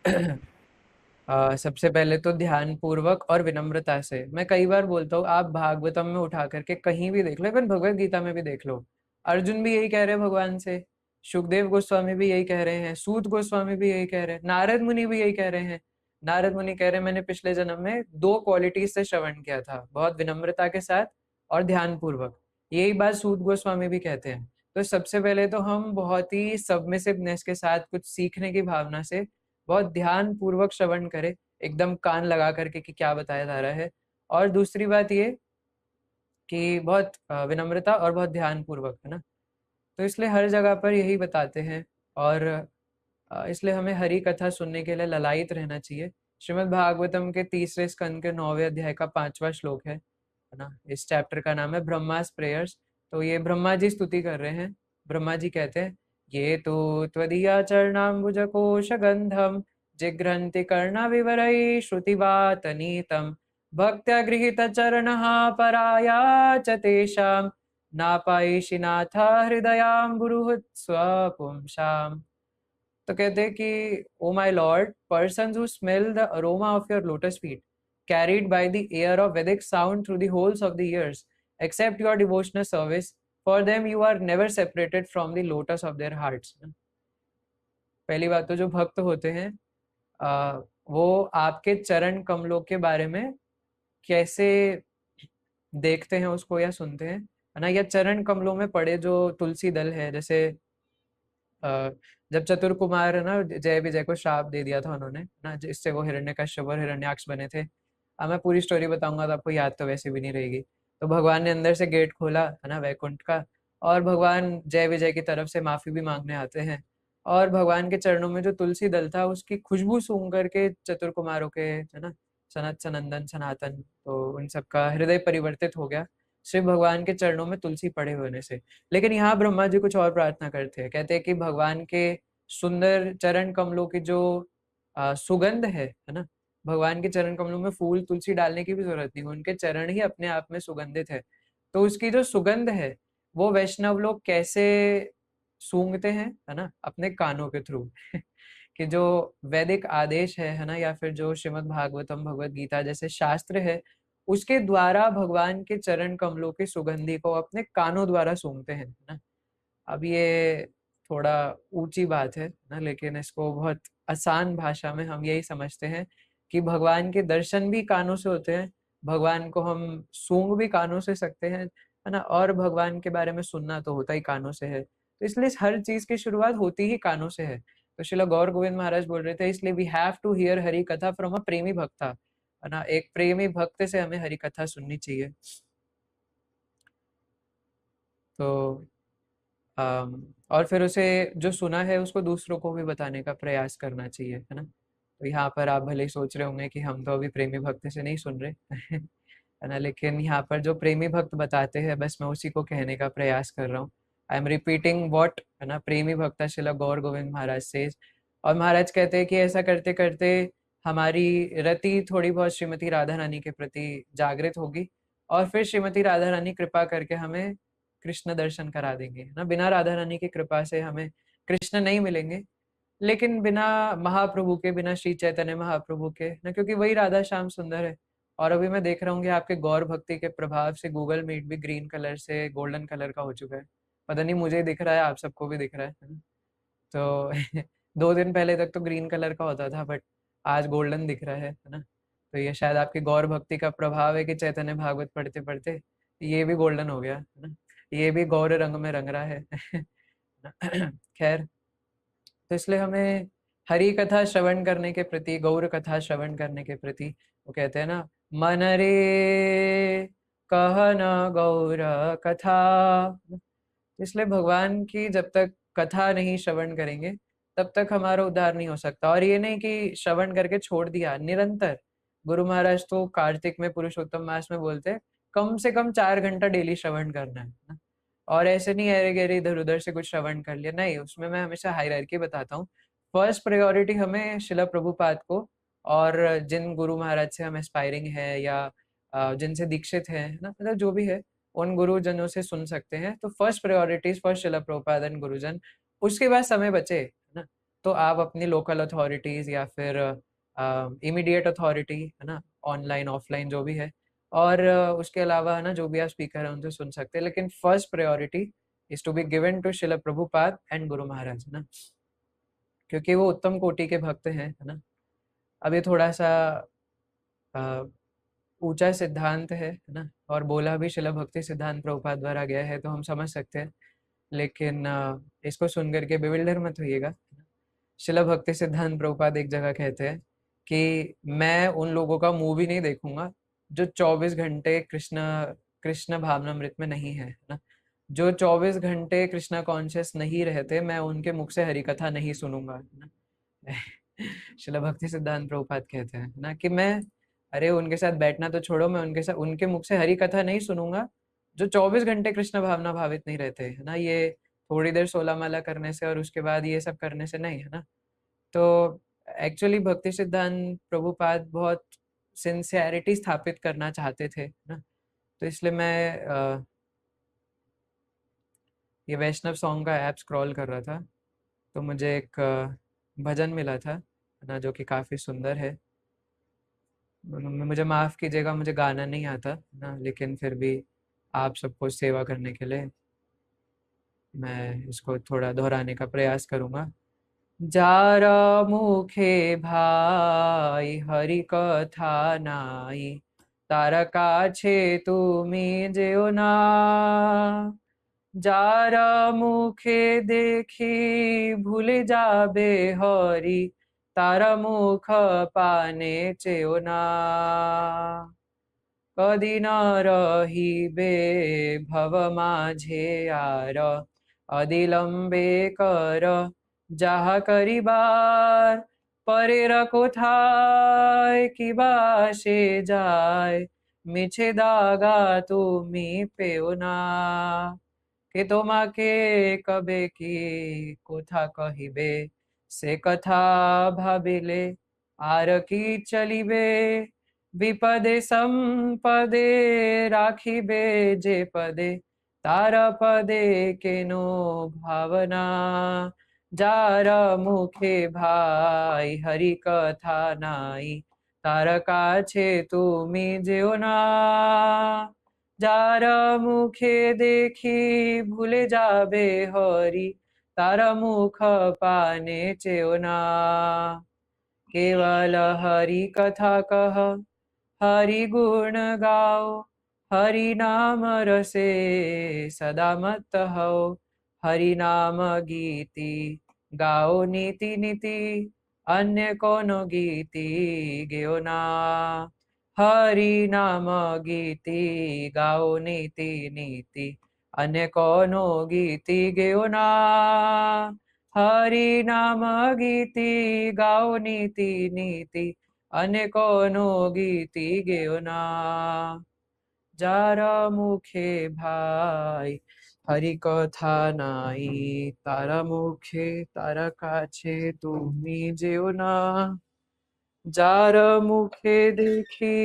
सबसे पहले तो ध्यान पूर्वक और विनम्रता से, मैं कई बार बोलता हूँ, आप भागवतम में उठा करके कहीं भी देख लो, इवन भगवत गीता में भी देख लो, अर्जुन भी यही कह रहे हैं भगवान से, सुखदेव गोस्वामी भी यही कह रहे हैं, सूत गोस्वामी भी यही कह रहे हैं, नारद मुनि भी यही कह रहे हैं। नारद मुनि कह रहे हैं मैंने पिछले जन्म में 2 क्वालिटीज से श्रवण किया था, बहुत विनम्रता के साथ और ध्यान पूर्वक। यही बात सूत गोस्वामी भी कहते हैं। तो सबसे पहले तो हम बहुत ही सबमिसिवनेस के साथ, कुछ सीखने की भावना से बहुत ध्यान पूर्वक श्रवण करें, एकदम कान लगा करके कि क्या बताया जा रहा है। और दूसरी बात ये कि बहुत विनम्रता और बहुत ध्यान पूर्वक, है ना? तो इसलिए हर जगह पर यही बताते हैं। और इसलिए हमें हरि कथा सुनने के लिए ललायित रहना चाहिए। श्रीमद् भागवतम के 3 स्कंद के 9वें अध्याय का 5वां श्लोक है ना? इस चैप्टर का नाम है ब्रह्मास प्रेयर्स। तो ये ब्रह्मा जी स्तुति कर रहे हैं। ब्रह्मा जी कहते हैं, ये तो त्वदीया चरणाम्बुज कोश गंधम जिघ्रन्ति कर्णा विवरै श्रुतिवातनीतम भक्त्या गृहीत चरणः पराया च तेषां नापायिषि नाथ हृदयाम्बुरुहु स्वपुंसाम्। तो कहते हैं कि oh my Lord, persons who smell the aroma of your lotus feet, carried by the air of Vedic sound through the holes of the ears, accept your devotional service. For them you are never separated from the lotus of their hearts. पहली बात तो जो भक्त होते हैं वो आपके चरण कमलों के बारे में कैसे देखते हैं उसको या सुनते हैं, है ना? या चरण कमलों में पड़े जो तुलसी दल है, जैसे जब चतुर कुमार, है ना, जय विजय को श्राप दे दिया था उन्होंने, ना, जिससे वो हिरण्यकश्यप और हिरण्याक्ष बने थे। अब मैं पूरी स्टोरी बताऊंगा तो आपको याद तो वैसे भी नहीं रहेगी। तो भगवान ने अंदर से गेट खोला, है ना, वैकुंठ का, और भगवान जय विजय की तरफ से माफी भी मांगने आते हैं। और भगवान के चरणों में जो तुलसी दल था उसकी खुशबू सूंघ करके चतुर कुमारों के, है ना, सनत सनंदन सनातन, तो उन सबका हृदय परिवर्तित हो गया सिर्फ भगवान के चरणों में तुलसी पड़े होने से। लेकिन यहाँ ब्रह्मा जी कुछ और प्रार्थना करते हैं, कहते हैं कि भगवान के सुंदर चरण कमलों की जो सुगंध है ना, भगवान के चरण कमलों में फूल तुलसी डालने की भी जरूरत नहीं, उनके चरण ही अपने आप में सुगंधित है। तो उसकी जो सुगंध है वो वैष्णव लोग कैसे सूंघते हैं, है ना, अपने कानों के थ्रू कि जो वैदिक आदेश है ना, या फिर जो श्रीमद् भागवतम भगवत गीता जैसे शास्त्र है, उसके द्वारा भगवान के चरण कमलों की सुगंधी को अपने कानों द्वारा सूंघते हैं, है ना? अब ये थोड़ा ऊंची बात है ना, लेकिन इसको बहुत आसान भाषा में हम यही समझते हैं कि भगवान के दर्शन भी कानों से होते हैं, भगवान को हम सूंघ भी कानों से सकते हैं, है ना, और भगवान के बारे में सुनना तो होता ही कानों से है। तो इसलिए हर चीज की शुरुआत होती ही कानों से है। तो श्रील गौर गोविंद महाराज बोल रहे थे, इसलिए we have to hear Hari katha from अ प्रेमी भक्ता, है ना, एक प्रेमी भक्त से हमें हरि कथा सुननी चाहिए। तो और फिर उसे जो सुना है उसको दूसरों को भी बताने का प्रयास करना चाहिए, है ना? तो यहाँ पर आप भले ही सोच रहे होंगे कि हम तो अभी प्रेमी भक्त से नहीं सुन रहे है ना, लेकिन यहाँ पर जो प्रेमी भक्त बताते हैं बस मैं उसी को कहने का प्रयास कर रहा हूँ। आई एम रिपीटिंग व्हाट, है ना, प्रेमी भक्त श्रील गौर गोविंद महाराज से। और महाराज कहते हैं कि ऐसा करते करते हमारी रति थोड़ी बहुत श्रीमती राधा रानी के प्रति जागृत होगी, और फिर श्रीमती राधा रानी कृपा करके हमें कृष्ण दर्शन करा देंगे ना। बिना राधा रानी की कृपा से हमें कृष्ण नहीं मिलेंगे, लेकिन बिना महाप्रभु के, बिना श्री चैतन्य महाप्रभु के ना, क्योंकि वही राधा श्याम सुंदर है। और अभी मैं देख रहा हूँ कि आपके गौर भक्ति के प्रभाव से गूगल मीट भी ग्रीन कलर से गोल्डन कलर का हो चुका है। पता नहीं मुझे दिख रहा है आप सबको भी दिख रहा है ना? तो 2 दिन पहले तक तो ग्रीन कलर का होता था, बट आज गोल्डन दिख रहा है ना? तो ये शायद आपकी गौर भक्ति का प्रभाव है कि चैतन्य भागवत पढ़ते पढ़ते ये भी गोल्डन हो गया, है ना? ये भी गौर रंग में रंग रहा है खैर, तो इसलिए हमें हरि कथा श्रवण करने के प्रति, गौर कथा श्रवण करने के प्रति, वो कहते हैं ना, मन रे कहन गौर कथा। इसलिए भगवान की जब तक कथा नहीं श्रवण करेंगे तब तक हमारा उद्धार नहीं हो सकता। और ये नहीं कि श्रवण करके छोड़ दिया, निरंतर। गुरु महाराज तो कार्तिक में पुरुषोत्तम मास में बोलते हैं कम से कम 4 घंटा डेली श्रवण करना है ना? और ऐसे नहीं अरे गहरे इधर उधर से कुछ श्रवण कर लिया, नहीं, उसमें मैं हमेशा हायरार्की बताता हूँ। फर्स्ट प्रायोरिटी हमें शिला प्रभुपाद को और जिन गुरु महाराज से हम एस्पायरिंग है या जिनसे दीक्षित है ना, मतलब जो भी है उन गुरुजनों से सुन सकते हैं। तो first priorities for Shila Prabhupada and गुरुजन। उसके बाद समय बचे है ना, तो आप अपनी लोकल अथॉरिटीज या फिर इमीडिएट अथॉरिटी है ना, ऑनलाइन ऑफलाइन जो भी है, और उसके अलावा है ना जो भी आप स्पीकर हैं उनसे सुन सकते हैं। लेकिन first priority is to be given to Srila Prabhupada and Guru Maharaj, है ना, क्योंकि वो उत्तम कोटि के भक्त हैं, है ना। अब ये थोड़ा सा अ, ऊंचा सिद्धांत है ना, और बोला भी शिला भक्ति सिद्धांत प्रभुपाद द्वारा गया है, तो हम समझ सकते हैं। लेकिन इसको सुन करके बेविल्डर मत होइएगा। शिला भक्ति सिद्धांत प्रभुपाद एक जगह कहते हैं कि मैं उन लोगों का मुंह भी नहीं देखूंगा जो 24 घंटे कृष्ण कृष्ण भावनामृत में नहीं है ना, जो 24 घंटे कृष्णा कॉन्शियस नहीं रहते, मैं उनके मुख से हरि कथा नहीं सुनूंगा, है ना। शिला भक्ति सिद्धांत प्रभुपाद कहते हैं ना कि मैं, अरे उनके साथ बैठना तो छोड़ो, मैं उनके साथ उनके मुख से हरि कथा नहीं सुनूंगा जो 24 घंटे कृष्ण भावना भावित नहीं रहते, है ना। ये थोड़ी देर 16 माला करने से और उसके बाद ये सब करने से नहीं, है ना। तो एक्चुअली भक्ति सिद्धांत प्रभुपाद बहुत सिंसियरिटी स्थापित करना चाहते थे ना, तो इसलिए मैं ये वैष्णव सॉन्ग का ऐप स्क्रॉल कर रहा था, तो मुझे एक भजन मिला था ना, जो कि काफ़ी सुंदर है। मुझे माफ़ कीजिएगा, मुझे गाना नहीं आता ना, लेकिन फिर भी आप सबको सेवा करने के लिए मैं इसको थोड़ा दोहराने का प्रयास करूँगा। যারা মুখে ভাই হরি কথা নাই, তার কাছে তুমি যেও না। যারা মুখে দেখি ভুলে যাবে হরি, তারা মুখ পানে চেও না। কদিন রহিবে ভব মাঝে আর, অবিলম্বে কর যাহা করিবার। পরের কোথায় কিবা সে যায়, মিছে দাগা তুমি পেও না। কে তোমাকে কবে কি কোথা কহিবে, সে কথা ভাবিলে আর কি চলিবে। विपदे संपदे राखिबे जे पदे, तार पदे केनो भावना। जार मुखे भाई हरि कथा नाई, तार काछे तुमी जेओ ना। जार मुखे देखी भूले जाबे हरि, तार मुख पाने चेओ ना। केवल हरि कथा कह हरि गुण गाओ, हरि नाम रसे सदा मत हो। हरि नाम गीति गाओ नीति नीति, अन्य कोनो गीति गेओ ना। हरि नाम गीति गाओ नीति नीति, अन्य कोनो गीति गेओ ना। हरि नाम गीति गाओ नीति नीति, अनेकोनो गीति गेओ ना। যারা মুখে ভাই হরি কথা নাই, তারা মুখে তারা কাছে তুমি যেও না। যার মুখে দেখি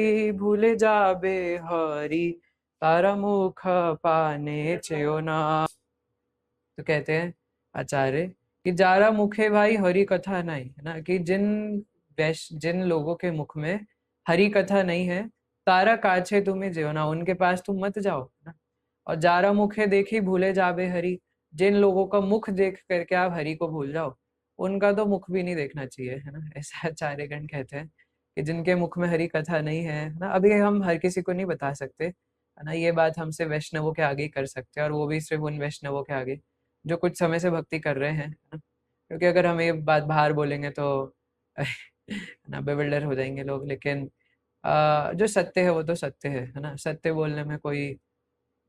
ভুলে যাবে হরি, तारा मुख पाने चेओ ना। तो कहते हैं आचार्य कि जारा मुखे भाई हरि कथा नहीं, है ना, कि जिन लोगों के मुख में हरि कथा नहीं है, तारा काछे तुम्हें जेओ ना, उनके पास तुम मत जाओ ना। और जारा मुखे देखी भूले जाबे हरि, जिन लोगों का मुख देख करके आप हरि को भूल जाओ, उनका तो मुख भी नहीं देखना चाहिए, है ना। ऐसा आचार्यगण कहते हैं कि जिनके मुख में हरि कथा नहीं है ना, अभी हम हर किसी को नहीं बता सकते, है ना। ये बात हम सिर्फ वैष्णवों के आगे ही कर सकते हैं, और वो भी सिर्फ उन वैष्णवों के आगे जो कुछ समय से भक्ति कर रहे हैं, है ना। क्योंकि अगर हम ये बात बाहर बोलेंगे तो ना बेविल्डर हो जाएंगे लोग। लेकिन जो सत्य है वो तो सत्य है ना। सत्य बोलने में कोई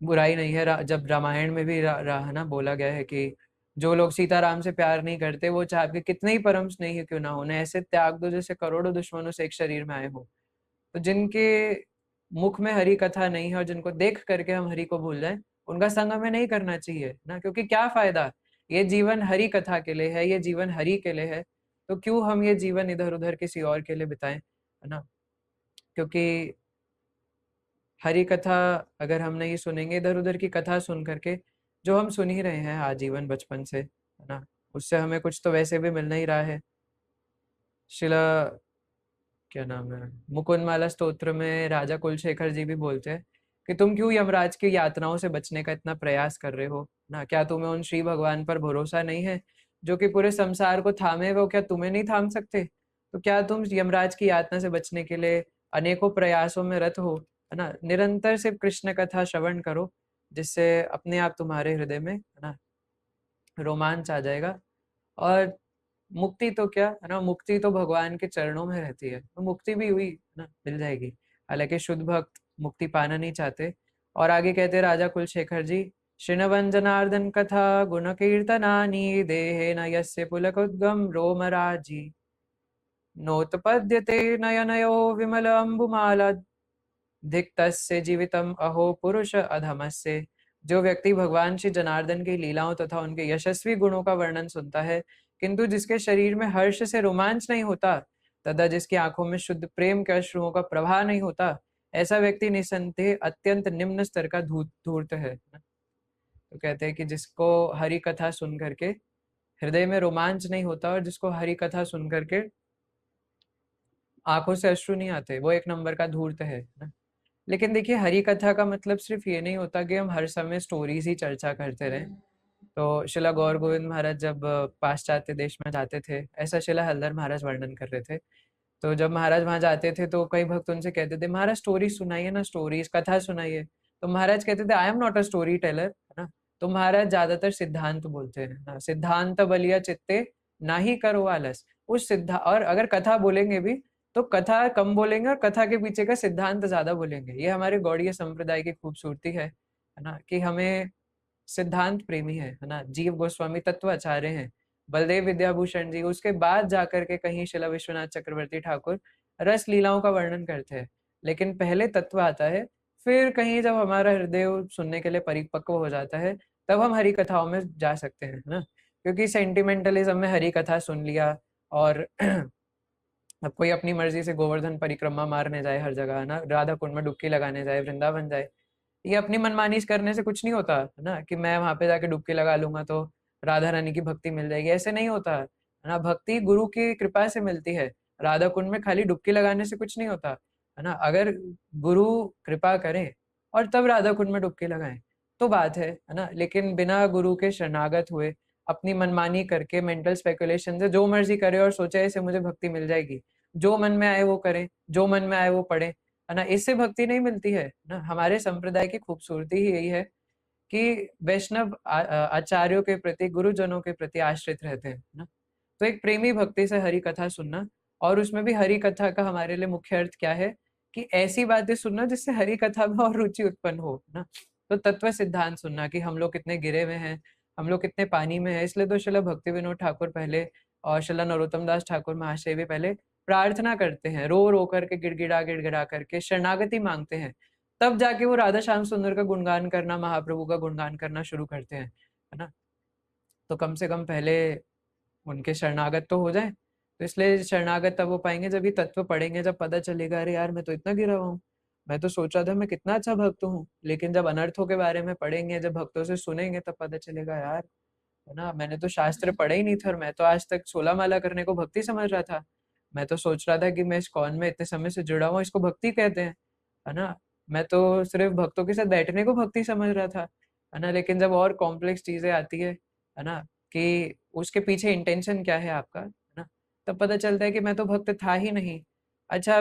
बुराई नहीं है। जब रामायण में भी है ना बोला गया है कि जो लोग सीताराम से प्यार नहीं करते, वो चाहे आपके कितने ही परम स्नेही क्यों ना हो, उन्हें ऐसे त्याग दो जैसे करोड़ों दुश्मनों से एक शरीर में आए हो। तो जिनके मुख में हरि कथा नहीं है और जिनको देख करके हम हरि को भूल जाएं, उनका संग हमें नहीं करना चाहिए ना। क्योंकि क्या फायदा, ये जीवन हरि कथा के लिए है, ये जीवन हरि के लिए है, तो क्यों हम ये जीवन इधर उधर किसी और के लिए बिताएं, है ना। क्योंकि हरि कथा अगर हम नहीं सुनेंगे, इधर-उधर की कथा सुन करके, जो हम सुन ही रहे हैं आजीवन बचपन से, है ना? उससे हमें कुछ तो वैसे भी मिल नहीं रहा है। शिला क्या नाम है, मुकुंदमाला स्तोत्र में राजा कुलशेखर जी भी बोलते हैं कि तुम क्यों यमराज की यातनाओं से बचने का इतना प्रयास कर रहे हो ना? क्या तुम्हें उन श्री भगवान पर भरोसा नहीं है जो कि पूरे संसार को थामे, वो क्या तुम्हें नहीं थाम सकते? तो क्या तुम यमराज की यातना से बचने के लिए अनेकों प्रयासों में रत हो, है ना? निरंतर सिर्फ कृष्ण कथा श्रवण करो, जिससे अपने आप तुम्हारे हृदय में, है ना, रोमांच आ जाएगा। और मुक्ति तो क्या है ना, मुक्ति तो भगवान के चरणों में रहती है, तो मुक्ति भी हुई ना, मिल जाएगी। हालांकि शुद्ध भक्त मुक्ति पाना नहीं चाहते। और आगे कहते राजा कुलशेखर जी, श्रृणवन् जनार्दन कथा गुण कीर्तनानि देहे न यस्य पुलकोद्गम रोमराजी नोत्पद्यते नयनयो विमल अम्बुमाला धिक्तस्य जीवितम अहो पुरुष अधमस्य। जो व्यक्ति भगवान श्री जनार्दन की लीलाओं तथा उनके यशस्वी गुणों का वर्णन सुनता है, किंतु जिसके शरीर में हर्ष से रोमांच नहीं होता तथा जिसकी आंखों में शुद्ध प्रेम के अश्रुओं का प्रवाह नहीं होता, ऐसा व्यक्ति निसंदेह अत्यंत निम्न स्तर का धूर्त है। तो कहते हैं कि जिसको हरि कथा सुन करके हृदय में रोमांच नहीं होता और जिसको हरि कथा सुन करके आंखों से अश्रु नहीं आते, वो एक नंबर का धूर्त है ना। लेकिन देखिए, हरि कथा का मतलब सिर्फ ये नहीं होता कि हम हर समय स्टोरीज ही चर्चा करते रहें। तो शिला गौर गोविंद महाराज जब पाश्चात्य देश में जाते थे, ऐसा शिला हल्दर महाराज वर्णन कर रहे थे। तो जब महाराज वहां जाते थे तो कई भक्त उनसे कहते थे, महाराज स्टोरी सुनाइए ना, स्टोरीज कथा सुनाइए। तो महाराज कहते थे, I am not a story teller, है ना। तो महाराज ज्यादातर सिद्धांत बोलते हैं ना, सिद्धांत बलिया चित्ते ना ही करो आलस। उस सिद्धांत, और अगर कथा बोलेंगे भी तो कथा कम बोलेंगे और कथा के पीछे का सिद्धांत ज्यादा बोलेंगे। ये हमारे गौड़ीय संप्रदाय की खूबसूरती है ना, कि हमें सिद्धांत प्रेमी है ना। जीव गोस्वामी तत्व आचार्य हैं, बलदेव विद्याभूषण जी, उसके बाद जाकर के कहीं शिला विश्वनाथ चक्रवर्ती ठाकुर रस लीलाओं का वर्णन करते हैं। लेकिन पहले तत्व आता है, फिर कहीं जब हमारा हृदय सुनने के लिए परिपक्व हो जाता है, तब हम हरि कथाओं में जा सकते हैं ना। क्योंकि सेंटिमेंटलिज्म में हरि कथा सुन लिया और अब कोई अपनी मर्जी से गोवर्धन परिक्रमा मारने जाए हर जगह, है ना, राधा कुंड में डुबकी लगाने जाए, वृंदावन जाए, ये अपनी मनमानी करने से कुछ नहीं होता है ना, कि मैं वहां पे जाके डुबकी लगा लूंगा तो राधा रानी की भक्ति मिल जाएगी, ऐसे नहीं होता है ना। भक्ति गुरु की कृपा से मिलती है। राधा कुंड में खाली डुबकी लगाने से कुछ नहीं होता है ना। अगर गुरु कृपा करें और तब राधा कुंड में डुबकी लगाएं तो बात है ना। लेकिन बिना गुरु के शरणागत हुए अपनी मनमानी करके मेंटल स्पेकुलेशन से जो मर्जी करे और सोचे ऐसे मुझे भक्ति मिल जाएगी, जो मन में आए वो करें, जो मन में आए वो पढ़े, है ना, इससे भक्ति नहीं मिलती है ना। हमारे संप्रदाय की खूबसूरती ही यही है कि वैष्णव आचार्यों के प्रति, गुरुजनों के प्रति आश्रित रहते हैं ना। तो एक प्रेमी भक्ति से हरि कथा सुनना, और उसमें भी हरि कथा का हमारे लिए मुख्य अर्थ क्या है कि ऐसी बातें सुनना जिससे हरि कथा में और रुचि उत्पन्न हो ना। तो तत्व सिद्धांत सुनना कि हम लोग कितने गिरे हुए हैं, हम लोग कितने पानी में है। इसलिए तो शिला भक्ति विनोद ठाकुर पहले और शिला नरोत्तम दास ठाकुर महाशय भी पहले प्रार्थना करते हैं, रो रो करके, गिड़गिड़ा गिड़गिड़ा करके शरणागति मांगते हैं, तब जाके वो राधा श्याम सुंदर का गुणगान करना, महाप्रभु का गुणगान करना शुरू करते हैं, है ना। तो कम से कम पहले उनके शरणागत तो हो जाए। तो इसलिए शरणागत तब हो पाएंगे जब ये तत्व पढ़ेंगे, जब पता चलेगा अरे यार मैं तो इतना गिरा हुआ हूँ, मैं तो सोच रहा था मैं कितना अच्छा भक्त हूँ। लेकिन जब अनर्थों के बारे में पढ़ेंगे, जब भक्तों से सुनेंगे, तब पता चलेगा यार, है ना, मैंने तो शास्त्र पढ़े ही नहीं थे और मैं तो आज तक 16 माला करने को भक्ति समझ रहा था। मैं तो सोच रहा था कि मैं इस कौन में इतने समय से जुड़ा हुआ, इसको भक्ति कहते हैं, है ना। मैं तो सिर्फ भक्तों के साथ बैठने को भक्ति समझ रहा था, है ना। लेकिन जब और कॉम्प्लेक्स चीजें आती है ना, कि उसके पीछे इंटेंशन क्या है आपका, है ना, तब पता चलता है कि मैं तो भक्त था ही नहीं। अच्छा,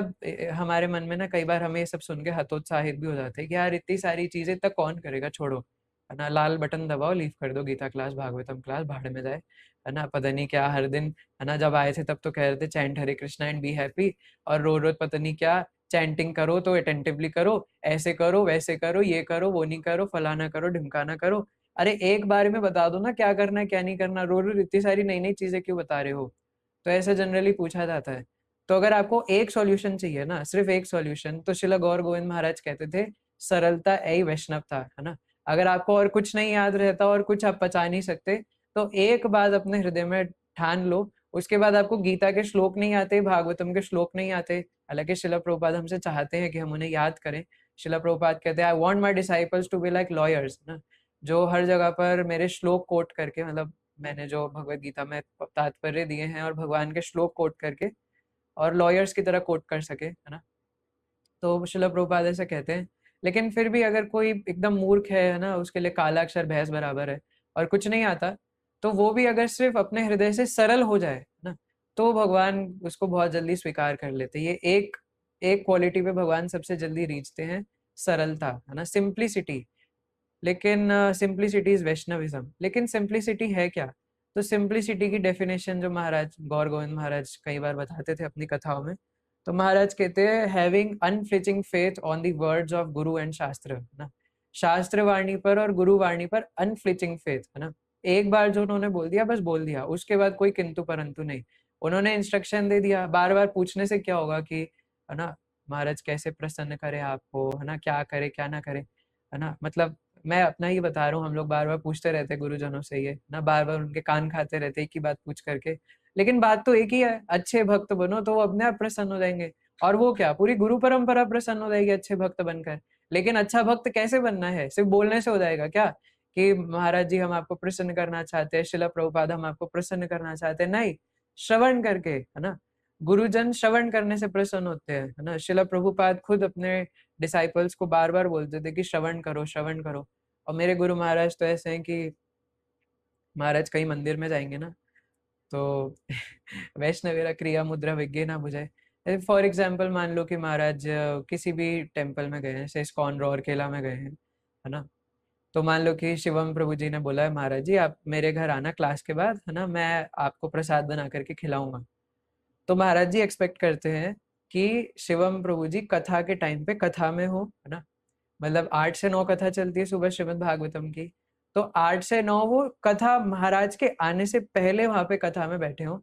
हमारे मन में ना कई बार हमें ये सब सुन के हतोत्साहित भी हो जाते हैं कि यार इतनी सारी चीजें तक कौन करेगा, छोड़ो, है ना, लाल बटन दबाओ, लीव कर दो, गीता क्लास भागवतम क्लास भाड़ में जाए, है ना। पता नहीं क्या हर दिन, है ना, जब आए थे तब तो कह रहे थे chant Hare Krishna and be happy, और रोज रोज पता नहीं क्या चैंटिंग करो तो अटेंटिवली करो, ऐसे करो वैसे करो, ये करो वो नहीं करो, फलाना करो ढिमकाना करो। अरे एक बार में बता दो ना क्या करना है क्या नहीं करना, रोज रोज इतनी सारी नई नई चीजें क्यों बता रहे हो। तो ऐसा जनरली पूछा जाता है। तो अगर आपको एक सॉल्यूशन चाहिए ना, सिर्फ एक सॉल्यूशन, तो शिला गौर गोविंद महाराज कहते थे सरलता ऐ वैष्णव था, है ना। अगर आपको और कुछ नहीं याद रहता और कुछ आप पचा नहीं सकते, तो एक बात अपने हृदय में ठान लो। उसके बाद आपको गीता के श्लोक नहीं आते, भागवतम के श्लोक नहीं आते, हालांकि शिला प्रभुपाद हमसे चाहते हैं कि हम उन्हें याद करें। शिला प्रभुपाद कहते हैं I want my disciples to be like lawyers ना, जो हर जगह पर मेरे श्लोक कोट करके, मतलब मैंने जो भगवत गीता में तात्पर्य दिए हैं और भगवान के श्लोक कोट करके और लॉयर्स की तरह कोट कर सके, है ना। तो शिला प्रभुपाद ऐसा कहते हैं। लेकिन फिर भी अगर कोई एकदम मूर्ख है ना, उसके लिए काला अक्षर भैंस बराबर है और कुछ नहीं आता, तो वो भी अगर सिर्फ अपने हृदय से सरल हो जाए ना, तो भगवान उसको बहुत जल्दी स्वीकार कर लेते हैं। ये एक एक क्वालिटी पे भगवान सबसे जल्दी रीचते हैं, सरलता, है ना, सिंप्लिसिटी। लेकिन सिंप्लिसिटी इज वैष्णविज्म। लेकिन सिंप्लिसिटी है क्या? तो सिंप्लिसिटी की डेफिनेशन जो महाराज गौर गोविंद महाराज कई बार बताते थे अपनी कथाओं में, तो महाराज कहते हैं having unflinching faith on the words of guru and shastra, है ना, शास्त्र वाणी पर और गुरु वाणी पर अनफ्लिचिंग फेथ, है ना। एक बार जो उन्होंने बोल दिया बस बोल दिया, उसके बाद कोई किंतु परंतु नहीं। उन्होंने इंस्ट्रक्शन दे दिया, बार बार पूछने से क्या होगा कि, है ना, महाराज कैसे प्रसन्न करे आपको, है ना, क्या करे क्या ना करे, है ना। मतलब मैं अपना ही बता रहा हूँ, हम लोग बार बार पूछते रहते हैं गुरुजनों से ये ना, बार बार उनके कान खाते रहते एक ही बात पूछ करके। लेकिन बात तो एक ही है, अच्छे भक्त बनो तो वो अपने आप प्रसन्न हो जाएंगे। और वो क्या, पूरी गुरु परंपरा प्रसन्न हो जाएगी अच्छे भक्त बनकर। लेकिन अच्छा भक्त कैसे बनना है? सिर्फ बोलने से हो जाएगा क्या कि महाराज जी हम आपको प्रसन्न करना चाहते हैं, शिला प्रभुपाद हम आपको प्रसन्न करना चाहते हैं? नहीं, श्रवण करके, है ना। गुरुजन श्रवण करने से प्रसन्न होते हैं, है ना। शिला प्रभुपाद खुद अपने डिसाइपल्स को बार बार बोलते थे कि श्रवण करो श्रवण करो। और मेरे गुरु महाराज तो ऐसे हैं कि महाराज कहीं मंदिर में जाएंगे ना, तो वैष्णवेरा क्रिया मुद्रा विज्ञे ना बुझाए। फॉर एग्जाम्पल मान लो कि महाराज किसी भी टेम्पल में गए हैं, जैसे इस्कॉन रौरकेला में गए हैं, है ना। तो मान लो कि शिवम प्रभु जी ने बोला है महाराज जी आप मेरे घर आना क्लास के बाद, है ना, मैं आपको प्रसाद बना करके खिलाऊंगा। तो महाराज जी एक्सपेक्ट करते हैं कि शिवम प्रभु जी कथा के टाइम पे कथा में हो, है ना। मतलब 8 से 9 कथा चलती है सुबह श्रीमद् भागवतम की, तो 8 से 9 वो कथा महाराज के आने से पहले वहां पे कथा में बैठे हो।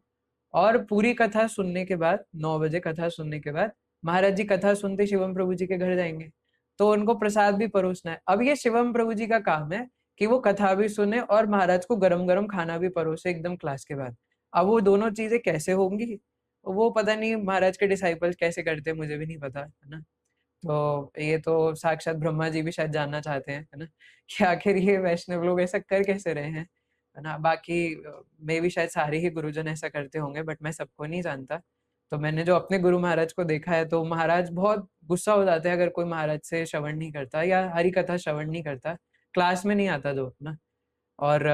और पूरी कथा सुनने के बाद 9 बजे कथा सुनने के बाद महाराज जी कथा सुनते शिवम प्रभु जी के घर जाएंगे, तो उनको प्रसाद भी परोसना है। अब ये शिवम प्रभु जी का काम है कि वो कथा भी सुने और महाराज को गरम गरम खाना भी परोसे एकदम क्लास के बाद। अब वो दोनों चीजें कैसे होंगी, वो पता नहीं महाराज के डिसाइपल्स कैसे करते हैं, मुझे भी नहीं पता, है ना। तो ये तो साक्षात ब्रह्मा जी भी शायद जानना चाहते हैं, है ना, कि आखिर ये वैष्णव लोग ऐसा कर कैसे रहे हैं, है ना। बाकी मैं भी शायद सारे ही गुरुजन ऐसा करते होंगे, बट मैं सबको नहीं जानता। तो मैंने जो अपने गुरु महाराज को देखा है, तो महाराज बहुत गुस्सा हो जाते हैं अगर कोई महाराज से श्रवण नहीं करता या हरि कथा श्रवण नहीं करता, क्लास में नहीं आता जो, ना। और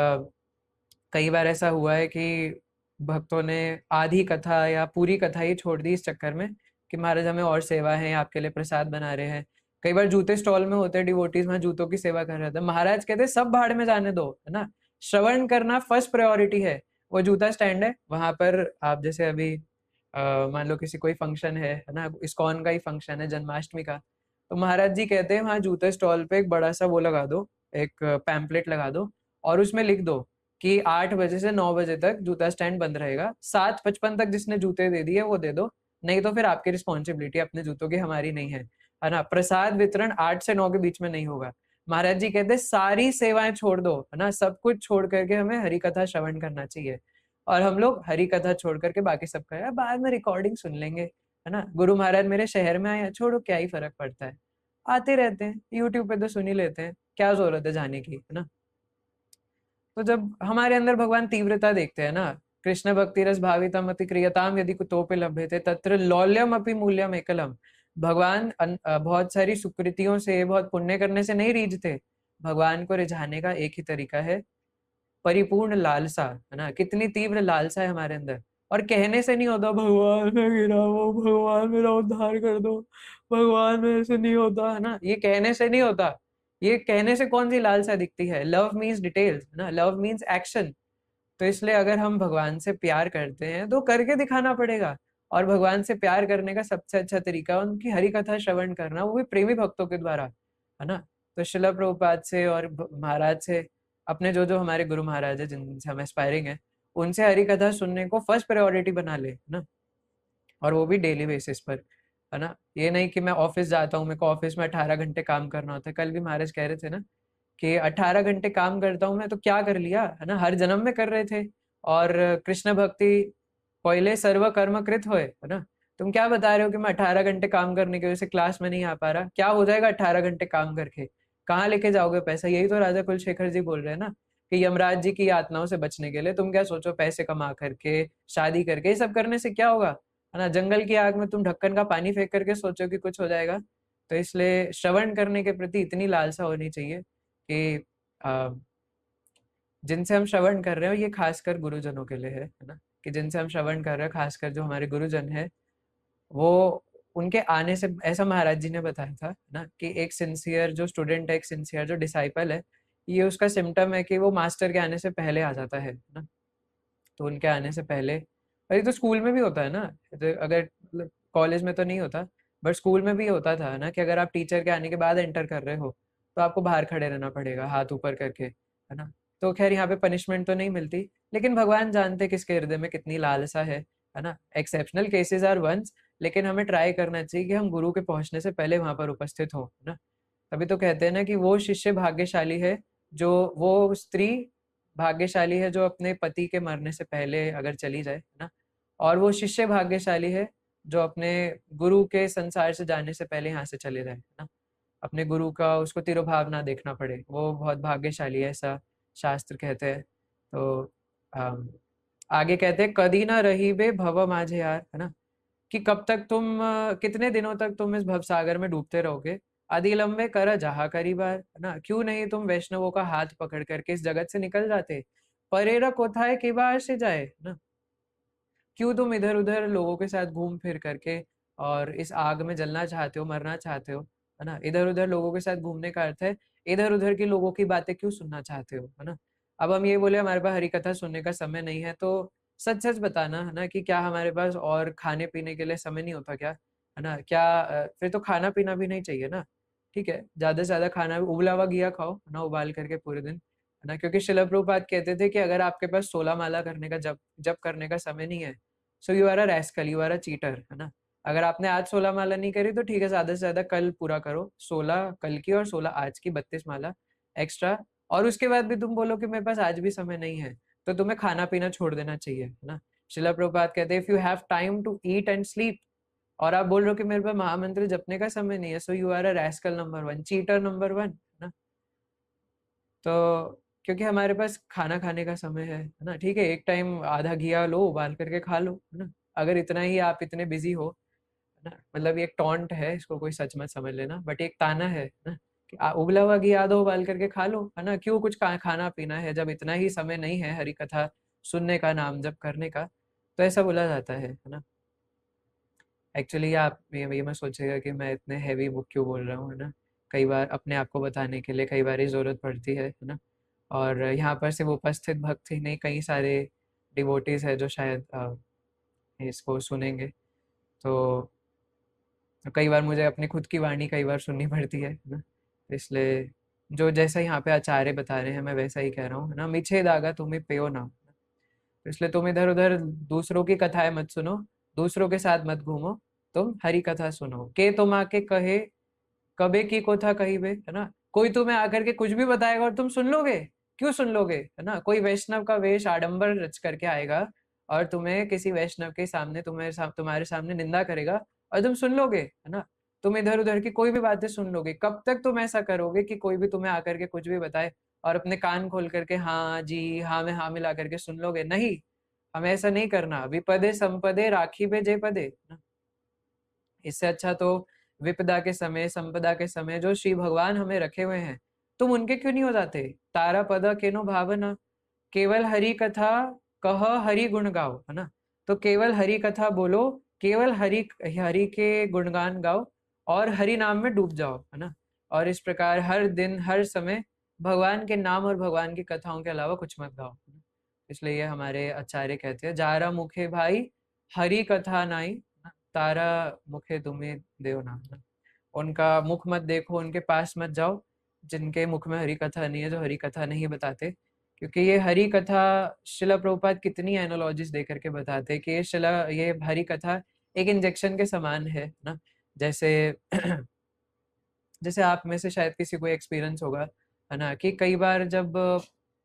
कई बार ऐसा हुआ है कि भक्तों ने आधी कथा या पूरी कथा ही छोड़ दी इस चक्कर में कि महाराज हमें और सेवा है, आपके लिए प्रसाद बना रहे हैं। कई बार जूते स्टॉल में होते हैं, डिवोटीज वहां जूतों की सेवा कर रहे थे, महाराज कहते सब भाड़ में जाने दो, है ना, श्रवण करना फर्स्ट प्रायोरिटी है। वो जूता स्टैंड है वहां पर, आप जैसे अभी मान लो किसी कोई फंक्शन है ना, इस्कॉन का ही फंक्शन है जन्माष्टमी का, तो महाराज जी कहते हैं वहां जूते स्टॉल पे एक बड़ा सा वो लगा दो, एक पैम्पलेट लगा दो, और उसमें लिख दो कि 8 बजे से 9 बजे तक जूता स्टैंड बंद रहेगा, 7:55 तक जिसने जूते दे दिए वो दे दो, नहीं तो फिर आपकी रिस्पॉन्सिबिलिटी, अपने जूतों की, हमारी नहीं है ना। प्रसाद वितरण 8 से 9 के बीच में नहीं होगा। महाराज जी कहते सारी सेवाएं छोड़ दो, है ना, सब कुछ छोड़ करके हमें हरि कथा श्रवण करना चाहिए। और हम लोग हरि कथा छोड़ करके बाकी सब करें, बाद में रिकॉर्डिंग सुन लेंगे, है ना। गुरु महाराज मेरे शहर में आए, छोड़ो क्या ही फर्क पड़ता है, आते रहते हैं यूट्यूब पे तो सुन ही लेते हैं, क्या जरूरत है जाने की, है ना। तो जब हमारे अंदर भगवान तीव्रता देखते हैं ना, कृष्ण भक्ति रस भावितम अति क्रियताम यदि कुतोपि लभ्यते तत्र लौल्यम अपि मूल्यम एकलम। भगवान बहुत सारी सुकृतियों से, बहुत पुण्य करने से नहीं रीझते। भगवान को रिझाने का एक ही तरीका है, परिपूर्ण लालसा, है ना। कितनी तीव्र लालसा है हमारे अंदर। और कहने से नहीं होता भगवान मैं गिरा हूँ, भगवान मेरा उद्धार कर दो, भगवान मेरे से नहीं होता, है ना, ये कहने से नहीं होता। ये कहने से कौन सी लालसा दिखती है? लव मीन्स डिटेल्स, ना, लव मीन्स एक्शन। तो इसलिए अगर हम भगवान से प्यार करते हैं तो करके दिखाना पड़ेगा। और भगवान से प्यार करने का सबसे अच्छा तरीका उनकी हरि कथा श्रवण करना, वो भी प्रेमी भक्तों के द्वारा, है ना। तो शिला प्रभुपाद से और महाराज से, अपने जो जो हमारे गुरु महाराज है जिनसे हम एस्पायरिंग है, उनसे हरि कथा सुनने को फर्स्ट प्रायोरिटी बना ले, ना। और वो भी डेली बेसिस पर, है ना। ये नहीं कि मैं ऑफिस जाता हूँ, मेरे को ऑफिस में 18 घंटे काम करना होता है। कल भी महाराज कह रहे थे ना कि 18 घंटे काम करता हूँ मैं, तो क्या कर लिया, है ना, हर जन्म में कर रहे थे। और कृष्ण भक्ति पहले सर्व कर्म कृत होए, है ना। तुम क्या बता रहे हो कि मैं 18 घंटे काम करने की वजह से क्लास में नहीं आ पा रहा? क्या हो जाएगा 18 घंटे काम करके? कहाँ लेके जाओगे पैसा? यही तो राजा कुलशेखर जी बोल रहे हैं ना, कि यमराज जी की यातनाओं से बचने के लिए तुम क्या सोचो, पैसे कमा करके, शादी करके, ये सब करने से क्या होगा, है ना? जंगल की आग में तुम ढक्कन का पानी फेंक करके सोचो कि कुछ हो जाएगा? तो इसलिए श्रवण करने के प्रति इतनी लालसा होनी चाहिए कि जिनसे हम श्रवण कर रहे हो ये खासकर गुरुजनों के लिए है ना, कि जिनसे हम श्रवण कर रहे हैं खासकर जो हमारे गुरुजन है, वो उनके आने से, ऐसा महाराज जी ने बताया था ना, कि एक सिंसियर जो स्टूडेंट है, एक सिंसियर जो डिसाइपल है, ये उसका सिम्टम है कि वो मास्टर के आने से पहले आ जाता है ना। तो उनके आने से पहले, और ये तो स्कूल में भी होता है ना, तो अगर कॉलेज में तो नहीं होता, बट स्कूल में भी होता था ना, कि अगर आप टीचर के आने के बाद एंटर कर रहे हो तो आपको बाहर खड़े रहना पड़ेगा हाथ ऊपर करके, है ना। तो खैर यहाँ पे पनिशमेंट तो नहीं मिलती, लेकिन भगवान जानते किसके हृदय में कितनी लालसा है ना। एक्सेप्शनल केसेस आर वंस, लेकिन हमें ट्राई करना चाहिए कि हम गुरु के पहुंचने से पहले वहां पर उपस्थित हो, है ना। तभी तो कहते हैं ना कि वो शिष्य भाग्यशाली है, जो वो स्त्री भाग्यशाली है जो अपने पति के मरने से पहले अगर चली जाए, है ना। और वो शिष्य भाग्यशाली है जो अपने गुरु के संसार से जाने से पहले यहाँ से चले जाए, है ना। अपने गुरु का उसको तिरोभाव ना देखना पड़े, वो बहुत भाग्यशाली है, ऐसा शास्त्र कहते हैं। तो अम, आगे कहते हैं, कदी ना रही बे भव माझे यार, है ना, कि कब तक तुम कितने दिनों तक तुम इस भवसागर में डूबते रहोगे। आदि लंबे कर जहा करी बार, है ना, क्यों नहीं तुम वैष्णवों का हाथ पकड़ करके इस जगत से निकल जाते। परेरा कोथाए के बार से जाए, है ना, क्यों तुम इधर उधर लोगों के साथ घूम फिर करके और इस आग में जलना चाहते हो, मरना चाहते हो, है ना। इधर उधर लोगों के साथ घूमने का अर्थ है इधर उधर की लोगों की बातें क्यों सुनना चाहते हो, है ना। अब हम ये बोले हमारे पास हरी कथा सुनने का समय नहीं है, तो सच सच बताना, है ना, कि क्या हमारे पास और खाने पीने के लिए समय नहीं होता क्या, है ना। क्या फिर तो खाना पीना भी नहीं चाहिए ना। ठीक है, ज्यादा से ज्यादा खाना, उबला हुआ घिया खाओ, है ना, उबाल करके पूरे दिन, है ना। क्योंकि शिला प्रभुपाद कहते थे कि अगर आपके पास 16 माला करने का जप जप करने का समय नहीं है, so you are a rascal, you are a cheater, है ना। अगर आपने आज 16 माला नहीं करी तो ठीक है, ज्यादा से ज्यादा कल पूरा करो, 16 कल की और 16 आज की, 32 माला एक्स्ट्रा। और उसके बाद भी तुम बोलो कि मेरे पास आज भी समय नहीं है, तो तुम्हें खाना पीना छोड़ देना चाहिए, है ना। शिला प्रभुपाद कहते हैं, if you have time to eat and sleep, और आप बोल रहे हो कि मेरे पास महामंत्र जपने का समय नहीं है, so you are a rascal number 1, cheater number 1, है ना। तो क्योंकि हमारे पास खाना खाने का समय है ना, ठीक है, एक टाइम आधा घिया लो, उबाल करके खा लो, है ना। अगर इतना ही आप इतने बिजी हो, है ना, मतलब ये एक टॉन्ट है, इसको कोई सच मत समझ लेना, बट एक ताना है ना, कि उबला हुआ घी आधा उबाल करके खा लो, है ना। क्यों कुछ खाना पीना है जब इतना ही समय नहीं है हरी कथा सुनने का, नाम जप करने का। तो ऐसा बोला जाता है ना। एक्चुअली आप ये मत सोचिएगा कि मैं इतने हैवी बुक क्यों बोल रहा हूँ, है ना। कई बार अपने आप को बताने के लिए कई बार ही जरूरत पड़ती है ना। और यहाँ पर सिर्फ उपस्थित भक्त ही नहीं, कई सारे डिवोटीज है जो शायद इसको सुनेंगे। तो कई बार मुझे अपनी खुद की वाणी कई बार सुननी पड़ती है ना। इसलिए जो जैसा यहाँ पे आचार्य बता रहे हैं मैं वैसा ही कह रहा हूँ, है ना। मिछे दागा तुम्हें पेयो ना, इसलिए तुम इधर उधर दूसरों की कथाएं मत सुनो, दूसरों के साथ मत घूमो, तुम हरी कथा सुनो। के तुम आके कहे कबे की को था कहीं बे, है ना। कोई तुम्हें आकर के कुछ भी बताएगा और तुम सुन लोगे, क्यों सुन लोगे, है ना। कोई वैष्णव का वेश आडंबर रच करके आएगा और तुम्हें किसी वैष्णव के सामने तुम्हारे सामने निंदा करेगा और तुम सुन लोगे, है ना। तुम इधर उधर की कोई भी बातें सुन लोगे। कब तक तुम ऐसा करोगे कि कोई भी तुम्हें आकर के कुछ भी बताए और अपने कान खोल करके हाँ जी हाँ में हाँ मिला करके सुन लोगे? नहीं, हमें ऐसा नहीं करना। विपदे संपदे राखी बे जय पदे, ना। इससे अच्छा तो विपदा के समय, संपदा के समय जो श्री भगवान हमें रखे हुए हैं, तुम उनके क्यों नहीं हो जाते? तारा पद केनो भावना, केवल हरि कथा कह, हरि गुण गाओ, है ना। तो केवल हरि कथा बोलो, केवल हरि हरि के गुणगान गाओ और हरि नाम में डूब जाओ, है ना। और इस प्रकार हर दिन हर समय भगवान के नाम और भगवान की कथाओं के अलावा कुछ मत गाओ, है ना? इसलिए ये हमारे आचार्य कहते हैं, जारा मुखे भाई हरि कथा नाई, तारा मुखे तुम्हें देव ना, है ना? उनका मुख मत देखो, उनके पास मत जाओ जिनके मुख में हरी कथा नहीं है, जो हरी कथा नहीं बताते। क्योंकि ये हरी कथा शिला प्रभुपाद कितनी एनोलॉजीज दे करके बताते हैं कि ये हरी कथा एक इंजेक्शन के समान है ना। जैसे जैसे आप में से शायद किसी को एक्सपीरियंस होगा, है ना, कि कई बार जब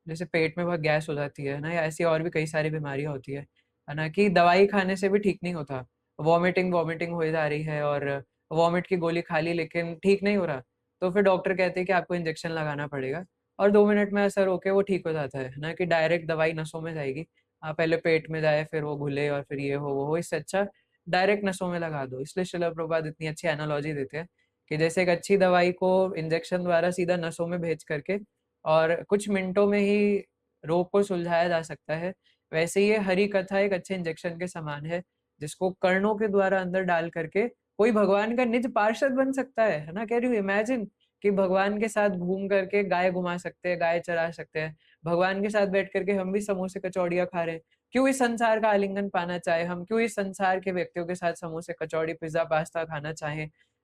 जैसे पेट में बहुत गैस हो जाती है ना, या ऐसी और भी कई सारी बीमारियां होती है ना, कि दवाई खाने से भी ठीक नहीं होता। वॉमिटिंग वॉमिटिंग हो जा रही है और वॉमिट की गोली खा ली लेकिन ठीक नहीं हो रहा, तो फिर डॉक्टर कहते हैं कि आपको इंजेक्शन लगाना पड़ेगा और 2 मिनट में असर होके वो ठीक हो जाता है ना, कि डायरेक्ट दवाई नसों में जाएगी। पहले पेट में जाए, फिर वो घुले और फिर ये हो, वो हो, इससे अच्छा डायरेक्ट नसों में लगा दो। इसलिए श्रील प्रभुपाद इतनी अच्छी एनालॉजी देते हैं कि जैसे एक अच्छी दवाई को इंजेक्शन द्वारा सीधा नसों में भेज करके और कुछ मिनटों में ही रोग को सुलझाया जा सकता है, वैसे ये हरी कथा एक अच्छे इंजेक्शन के समान है, जिसको कर्णों के द्वारा अंदर डाल करके कोई भगवान का निज पार्षद बन सकता है ना। कैन यू इमेजिन कि भगवान के साथ घूम करके गाय घुमा सकते हैं, गाय चरा सकते हैं, भगवान के साथ बैठ करके हम भी समोसे कचौड़ियाँ खा रहे हैं। क्यों इस संसार का आलिंगन पाना चाहे हम, क्यों इस संसार के व्यक्तियों के साथ समोसे कचौड़ी पिज्जा पास्ता खाना चाहें,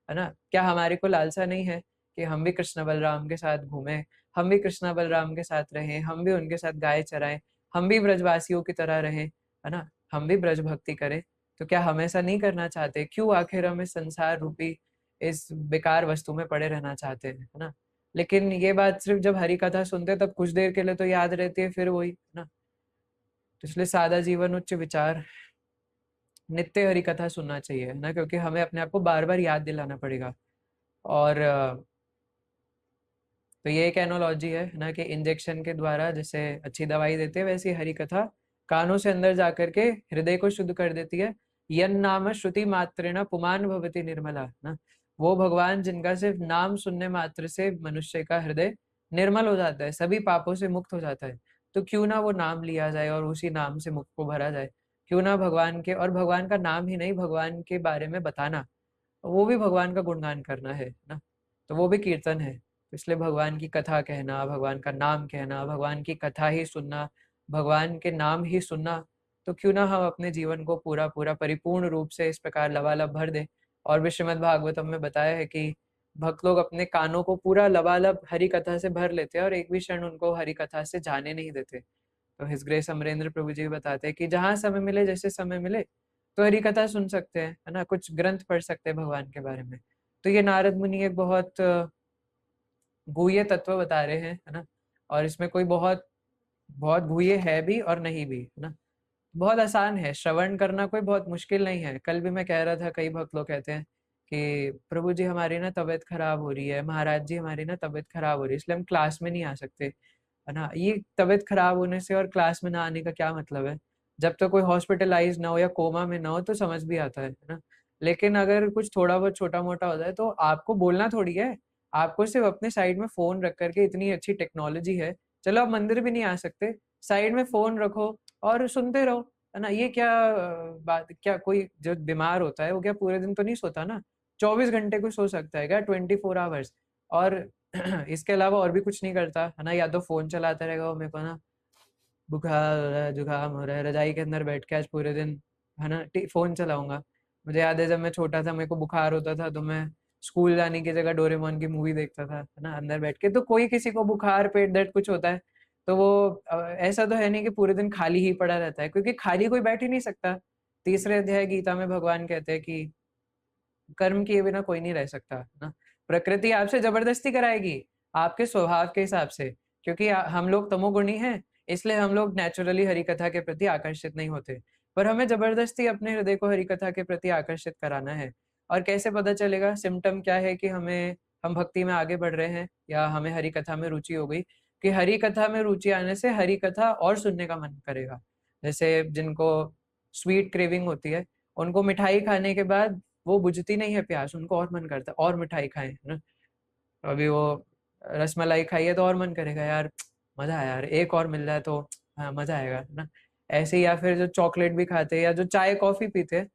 है ना। क्या हमारे को लालसा नहीं है कि हम भी कृष्ण बलराम के साथ घूमें, हम भी कृष्णा बलराम के साथ रहें, हम भी उनके साथ गाय चराएं, हम भी ब्रजवासियों की तरह रहें, है ना, हम भी ब्रज भक्ति करें। तो क्या हम ऐसा नहीं करना चाहते? क्यों आखिर हम इस संसार रूपी इस बेकार वस्तु में पड़े रहना चाहते हैं, है ना। लेकिन ये बात सिर्फ जब हरि कथा सुनते तब कुछ देर के लिए तो याद रहती है, फिर वही, है ना। तो इसलिए सादा जीवन उच्च विचार, नित्य हरि कथा सुनना चाहिए, है ना, क्योंकि हमें अपने आप को बार बार याद दिलाना पड़ेगा। और तो ये एक एनोलॉजी है ना, कि इंजेक्शन के द्वारा जैसे अच्छी दवाई देते हैं, वैसे हरी कथा कानों से अंदर जाकर के हृदय को शुद्ध कर देती है। यन नाम श्रुति मात्रेण पुमान भवति निर्मला ना, वो भगवान जिनका सिर्फ नाम सुनने मात्र से मनुष्य का हृदय निर्मल हो जाता है, सभी पापों से मुक्त हो जाता है। तो क्यों ना वो नाम लिया जाए और उसी नाम से मुख को भरा जाए। क्यों ना भगवान के, और भगवान का नाम ही नहीं, भगवान के बारे में बताना, वो भी भगवान का गुणगान करना है ना, तो वो भी कीर्तन है। इसलिए भगवान की कथा कहना, भगवान का नाम कहना, भगवान की कथा ही सुनना, भगवान के नाम ही सुनना, तो क्यों ना हम अपने जीवन को पूरा पूरा परिपूर्ण रूप से इस प्रकार लबालब भर दें। और भी श्रीमद् भागवतम में बताया है कि भक्त लोग अपने कानों को पूरा लबालब हरि कथा से भर लेते हैं और एक भी क्षण उनको हरि कथा से जाने नहीं देते। तो हिज ग्रेस अमरेंद्र प्रभु जी बताते हैं कि जहाँ समय मिले, जैसे समय मिले, तो हरि कथा सुन सकते हैं, है ना, कुछ ग्रंथ पढ़ सकते हैं भगवान के बारे में। तो ये नारद मुनि एक बहुत गुह्य तत्व बता रहे हैं, है ना। और इसमें कोई बहुत बहुत गुह्य है भी और नहीं भी, है ना। बहुत आसान है श्रवण करना, कोई बहुत मुश्किल नहीं है। कल भी मैं कह रहा था, कई भक्त लोग कहते हैं कि प्रभु जी हमारी ना तबीयत खराब हो रही है, महाराज जी हमारी ना तबीयत खराब हो रही है, इसलिए हम क्लास में नहीं आ सकते, है ना। ये तबीयत खराब होने से और क्लास में ना आने का क्या मतलब है? जब तक कोई हॉस्पिटलाइज ना हो या कोमा में ना हो तो समझ भी आता है ना। लेकिन अगर कुछ थोड़ा बहुत छोटा मोटा हो जाए तो आपको बोलना थोड़ी है, आपको सिर्फ अपने साइड में फोन रख करके, इतनी अच्छी टेक्नोलॉजी है, चलो आप मंदिर भी नहीं आ सकते, साइड में फोन रखो और सुनते रहो, है ना। ये क्या बात, क्या कोई जो बीमार होता है वो क्या पूरे दिन तो नहीं सोता ना, 24 घंटे को सो सकता है क्या, 24 आवर्स। और इसके अलावा और भी कुछ नहीं करता, है ना, या तो फोन चलाता रहेगा, वो मेरे को ना बुखार हो रहा है, जुकाम हो रहा है, रजाई के अंदर बैठ के आज पूरे दिन, है ना, फोन चलाऊंगा। मुझे याद है जब मैं छोटा था, मेरे को बुखार होता था तो मैं स्कूल जाने की जगह डोरेमोन की मूवी देखता था, है ना, अंदर बैठ के। तो कोई किसी को बुखार पेट दर्द कुछ होता है तो वो ऐसा तो है नहीं कि पूरे दिन खाली ही पड़ा रहता है, क्योंकि खाली कोई बैठ ही नहीं सकता। तीसरे अध्याय गीता में भगवान कहते हैं कि कर्म किए बिना कोई नहीं रह सकता, है ना। प्रकृति आपसे जबरदस्ती कराएगी आपके स्वभाव के हिसाब से, क्योंकि हम लोग तमोगुणी हैं, इसलिए हम लोग नेचुरली हरि कथा के प्रति आकर्षित नहीं होते। पर हमें जबरदस्ती अपने हृदय को हरि कथा के प्रति आकर्षित कराना है। और कैसे पता चलेगा? सिम्टम क्या है कि हम भक्ति में आगे बढ़ रहे हैं या हमें हरि कथा में रुचि हो गई, कि हरि कथा में रुचि आने से हरि कथा और सुनने का मन करेगा। जैसे जिनको स्वीट क्रेविंग होती है, उनको मिठाई खाने के बाद वो बुझती नहीं है प्यास, उनको और मन करता है और मिठाई खाएं, है ना। अभी वो रसमलाई खाई है तो और मन करेगा, यार मजा आया यार, एक और मिल जाए तो हाँ मजा आएगा, है ना। ऐसे ही, या फिर जो चॉकलेट भी खाते हैं या जो चाय कॉफी पीते हैं,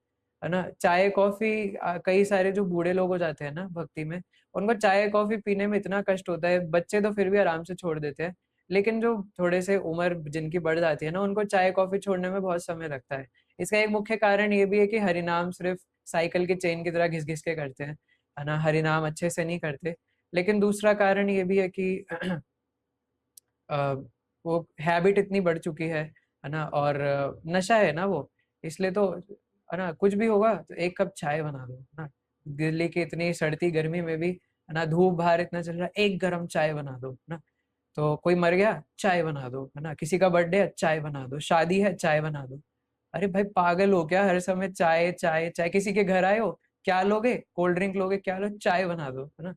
है ना, चाय कॉफी, कई सारे जो बूढ़े लोग हो जाते हैं ना भक्ति में, उनको चाय कॉफी पीने में इतना कष्ट होता है। बच्चे तो फिर भी आराम से छोड़ देते हैं, लेकिन जो थोड़े से उम्र जिनकी बढ़ जाती है ना, उनको चाय कॉफी छोड़ने में बहुत समय लगता है। इसका एक मुख्य कारण ये भी है कि हरिनाम सिर्फ साइकिल के चेन की तरह घिस घिस के करते हैं, है ना, हरिनाम अच्छे से नहीं करते। लेकिन दूसरा कारण ये भी है कि अ, वो हैबिट इतनी बढ़ चुकी है ना, और नशा है ना वो, इसलिए तो, है ना, कुछ भी होगा तो एक कप चाय बना दो, है ना। दिल्ली की इतनी सड़ती गर्मी में भी, है ना, धूप बाहर इतना चल रहा है, एक गरम चाय बना दो, है ना। तो कोई मर गया, चाय बना दो, है ना, किसी का बर्थडे है, चाय बना दो, शादी है, चाय बना दो। अरे भाई पागल हो क्या, हर समय चाय चाय चाय, किसी के घर आए हो क्या लोगे, कोल्ड ड्रिंक लोगे क्या, लो चाय बना दो, है ना।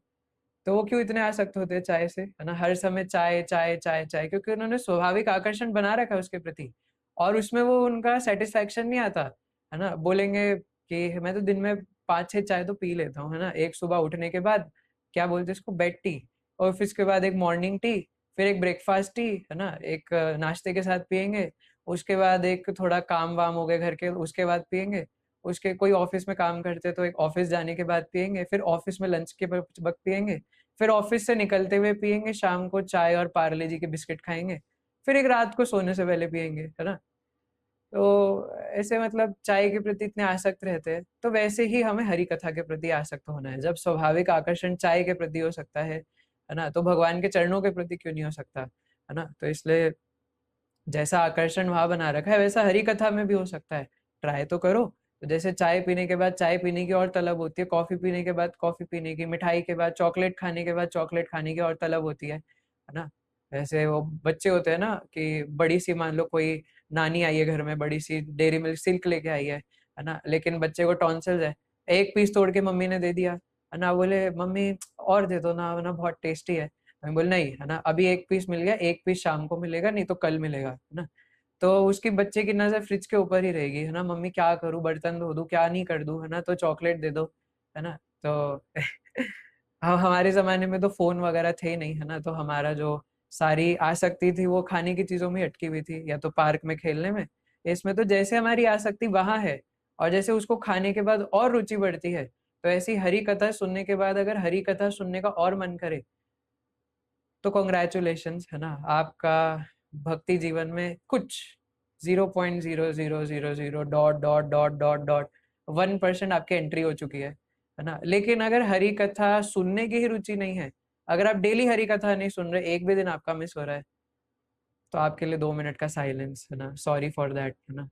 तो वो क्यों इतने आसक्त होते हैं चाय से, है ना, हर समय चाय चाय चाय चाय, क्योंकि उन्होंने स्वाभाविक आकर्षण बना रखा है उसके प्रति, और उसमें वो उनका सेटिस्फेक्शन नहीं आता, है ना। बोलेंगे कि मैं तो दिन में 5-6 चाय तो पी लेता हूँ, है ना, एक सुबह उठने के बाद, क्या बोलते हैं इसको, बेड टी, और फिर उसके बाद एक मॉर्निंग टी, फिर एक ब्रेकफास्ट टी, है ना, एक नाश्ते के साथ पियेंगे, उसके बाद एक थोड़ा काम वाम हो गए घर के, उसके बाद पियेंगे, उसके कोई ऑफिस में काम करते तो एक ऑफिस जाने के बाद पियेंगे, फिर ऑफिस में लंच के वक्त पियेंगे, फिर ऑफिस से निकलते हुए पियेंगे, शाम को चाय और पार्ले जी के बिस्किट खाएंगे, फिर एक रात को सोने से पहले पियेंगे, है ना। तो ऐसे मतलब चाय के प्रति इतने आसक्त रहते हैं, तो वैसे ही हमें हरि कथा के प्रति आसक्त होना है। जब स्वाभाविक आकर्षण चाय के प्रति हो सकता है ना, तो भगवान के चरणों के प्रति क्यों नहीं हो सकता, है ना। तो इसलिए जैसा आकर्षण वहां बना रखा है वैसा हरी कथा में भी हो सकता है, ट्राई तो करो। तो जैसे चाय पीने के बाद चाय पीने की और तलब होती है, कॉफी पीने के बाद कॉफी पीने की, मिठाई के बाद चॉकलेट खाने के बाद चॉकलेट खाने की और तलब होती है ना। ऐसे वो बच्चे होते हैं ना कि बड़ी सी, मान लो कोई नानी आई है घर में, बड़ी सी डेयरी मिल्क सिल्क लेके आई है ना, लेकिन बच्चे को टॉन्सिल्स है, एक पीस तोड़ के मम्मी ने दे दिया, है ना, बोले मम्मी और दे दो ना बहुत टेस्टी है, मैं बोल नहीं, है ना, अभी एक पीस मिल गया, एक पीस शाम को मिलेगा, नहीं तो कल मिलेगा, है ना। तो उसकी बच्चे की नजर फ्रिज के ऊपर ही रहेगी, है ना, मम्मी क्या करूँ, बर्तन धो दूं, क्या नहीं कर दूं, है ना, तो चॉकलेट दे दो, है ना। तो हम हमारे जमाने में तो फोन वगैरह थे ही नहीं, है ना, तो हमारा जो सारी आसक्ति थी वो खाने की चीजों में अटकी हुई थी, या तो पार्क में खेलने में। इसमें तो जैसे हमारी आसक्ति वहां है, और जैसे उसको खाने के बाद और रुचि बढ़ती है, तो ऐसी हरी कथा सुनने के बाद अगर हरी कथा सुनने का और मन करे, तो कॉन्ग्रेचुलेशंस, है ना, आपका भक्ति जीवन में कुछ 0.0000 $.1% आपके एंट्री हो चुकी है ना। लेकिन अगर हरी कथा सुनने की ही रुचि नहीं है, अगर आप डेली हरी कथा नहीं सुन रहे, एक भी दिन आपका मिस हो रहा है, तो आपके लिए 2 मिनट का साइलेंस, है ना, सॉरी फॉर दैट, है ना,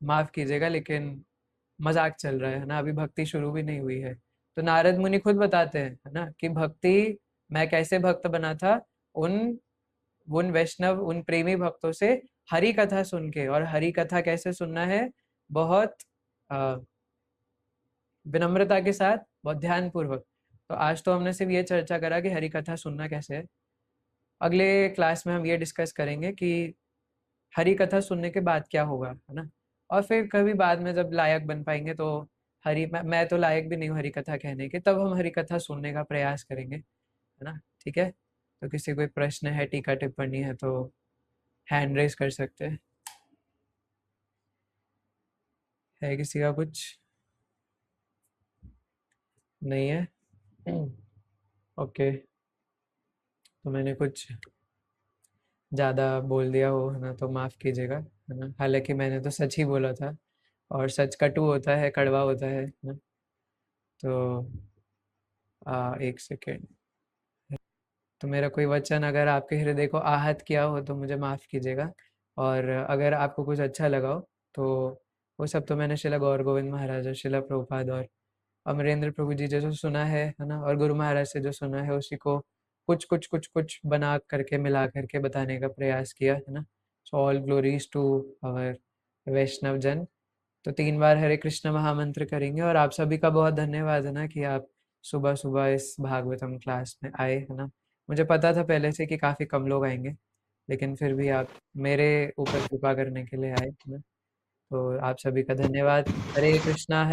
माफ कीजिएगा, लेकिन मजाक चल रहा है ना, अभी भक्ति शुरू भी नहीं हुई है। तो नारद मुनि खुद बताते हैं, है ना, कि भक्ति मैं कैसे भक्त बना था, उन उन वैष्णव, उन प्रेमी भक्तों से हरि कथा सुन के। और हरि कथा कैसे सुनना है, बहुत विनम्रता के साथ, बहुत ध्यान पूर्वक। तो आज तो हमने सिर्फ ये चर्चा करा कि हरि कथा सुनना कैसे है। अगले क्लास में हम ये डिस्कस करेंगे कि हरी कथा सुनने के बाद क्या होगा, है ना। और फिर कभी बाद में जब लायक बन पाएंगे तो मैं तो लायक भी नहीं हूँ हरी कथा कहने के, तब हम हरी कथा सुनने का प्रयास करेंगे, है ना। ठीक है, तो किसी कोई प्रश्न है, टीका टिप्पणी है, तो हैंड रेस कर सकते हैं। है किसी का कुछ? नहीं है? ओके, तो मैंने कुछ ज़्यादा बोल दिया हो, है ना, तो माफ़ कीजिएगा, है ना। हालांकि मैंने तो सच ही बोला था, और सच कटु होता है, कड़वा होता है ना। तो एक सेकेंड। तो मेरा कोई वचन अगर आपके हृदय को आहत किया हो तो मुझे माफ़ कीजिएगा, और अगर आपको कुछ अच्छा लगा हो तो वो सब तो मैंने शिला गौर गोविंद महाराज और शिला प्रभुपाद और अमरेंद्र प्रभु जी जो सुना है ना, और गुरु महाराज से जो सुना है उसी को कुछ कुछ कुछ कुछ बना करके मिला करके बताने का प्रयास किया, है ना। So all glories to our Vaishnava jan. तो 3 बार हरे कृष्ण महामंत्र करेंगे, और आप सभी का बहुत धन्यवाद, है ना, कि आप सुबह सुबह इस भागवतम क्लास में आए, है ना। मुझे पता था पहले से कि काफ़ी कम लोग आएंगे, लेकिन फिर भी आप मेरे ऊपर कृपा करने के लिए आए, है ना। तो आप सभी का धन्यवाद। हरे कृष्णा।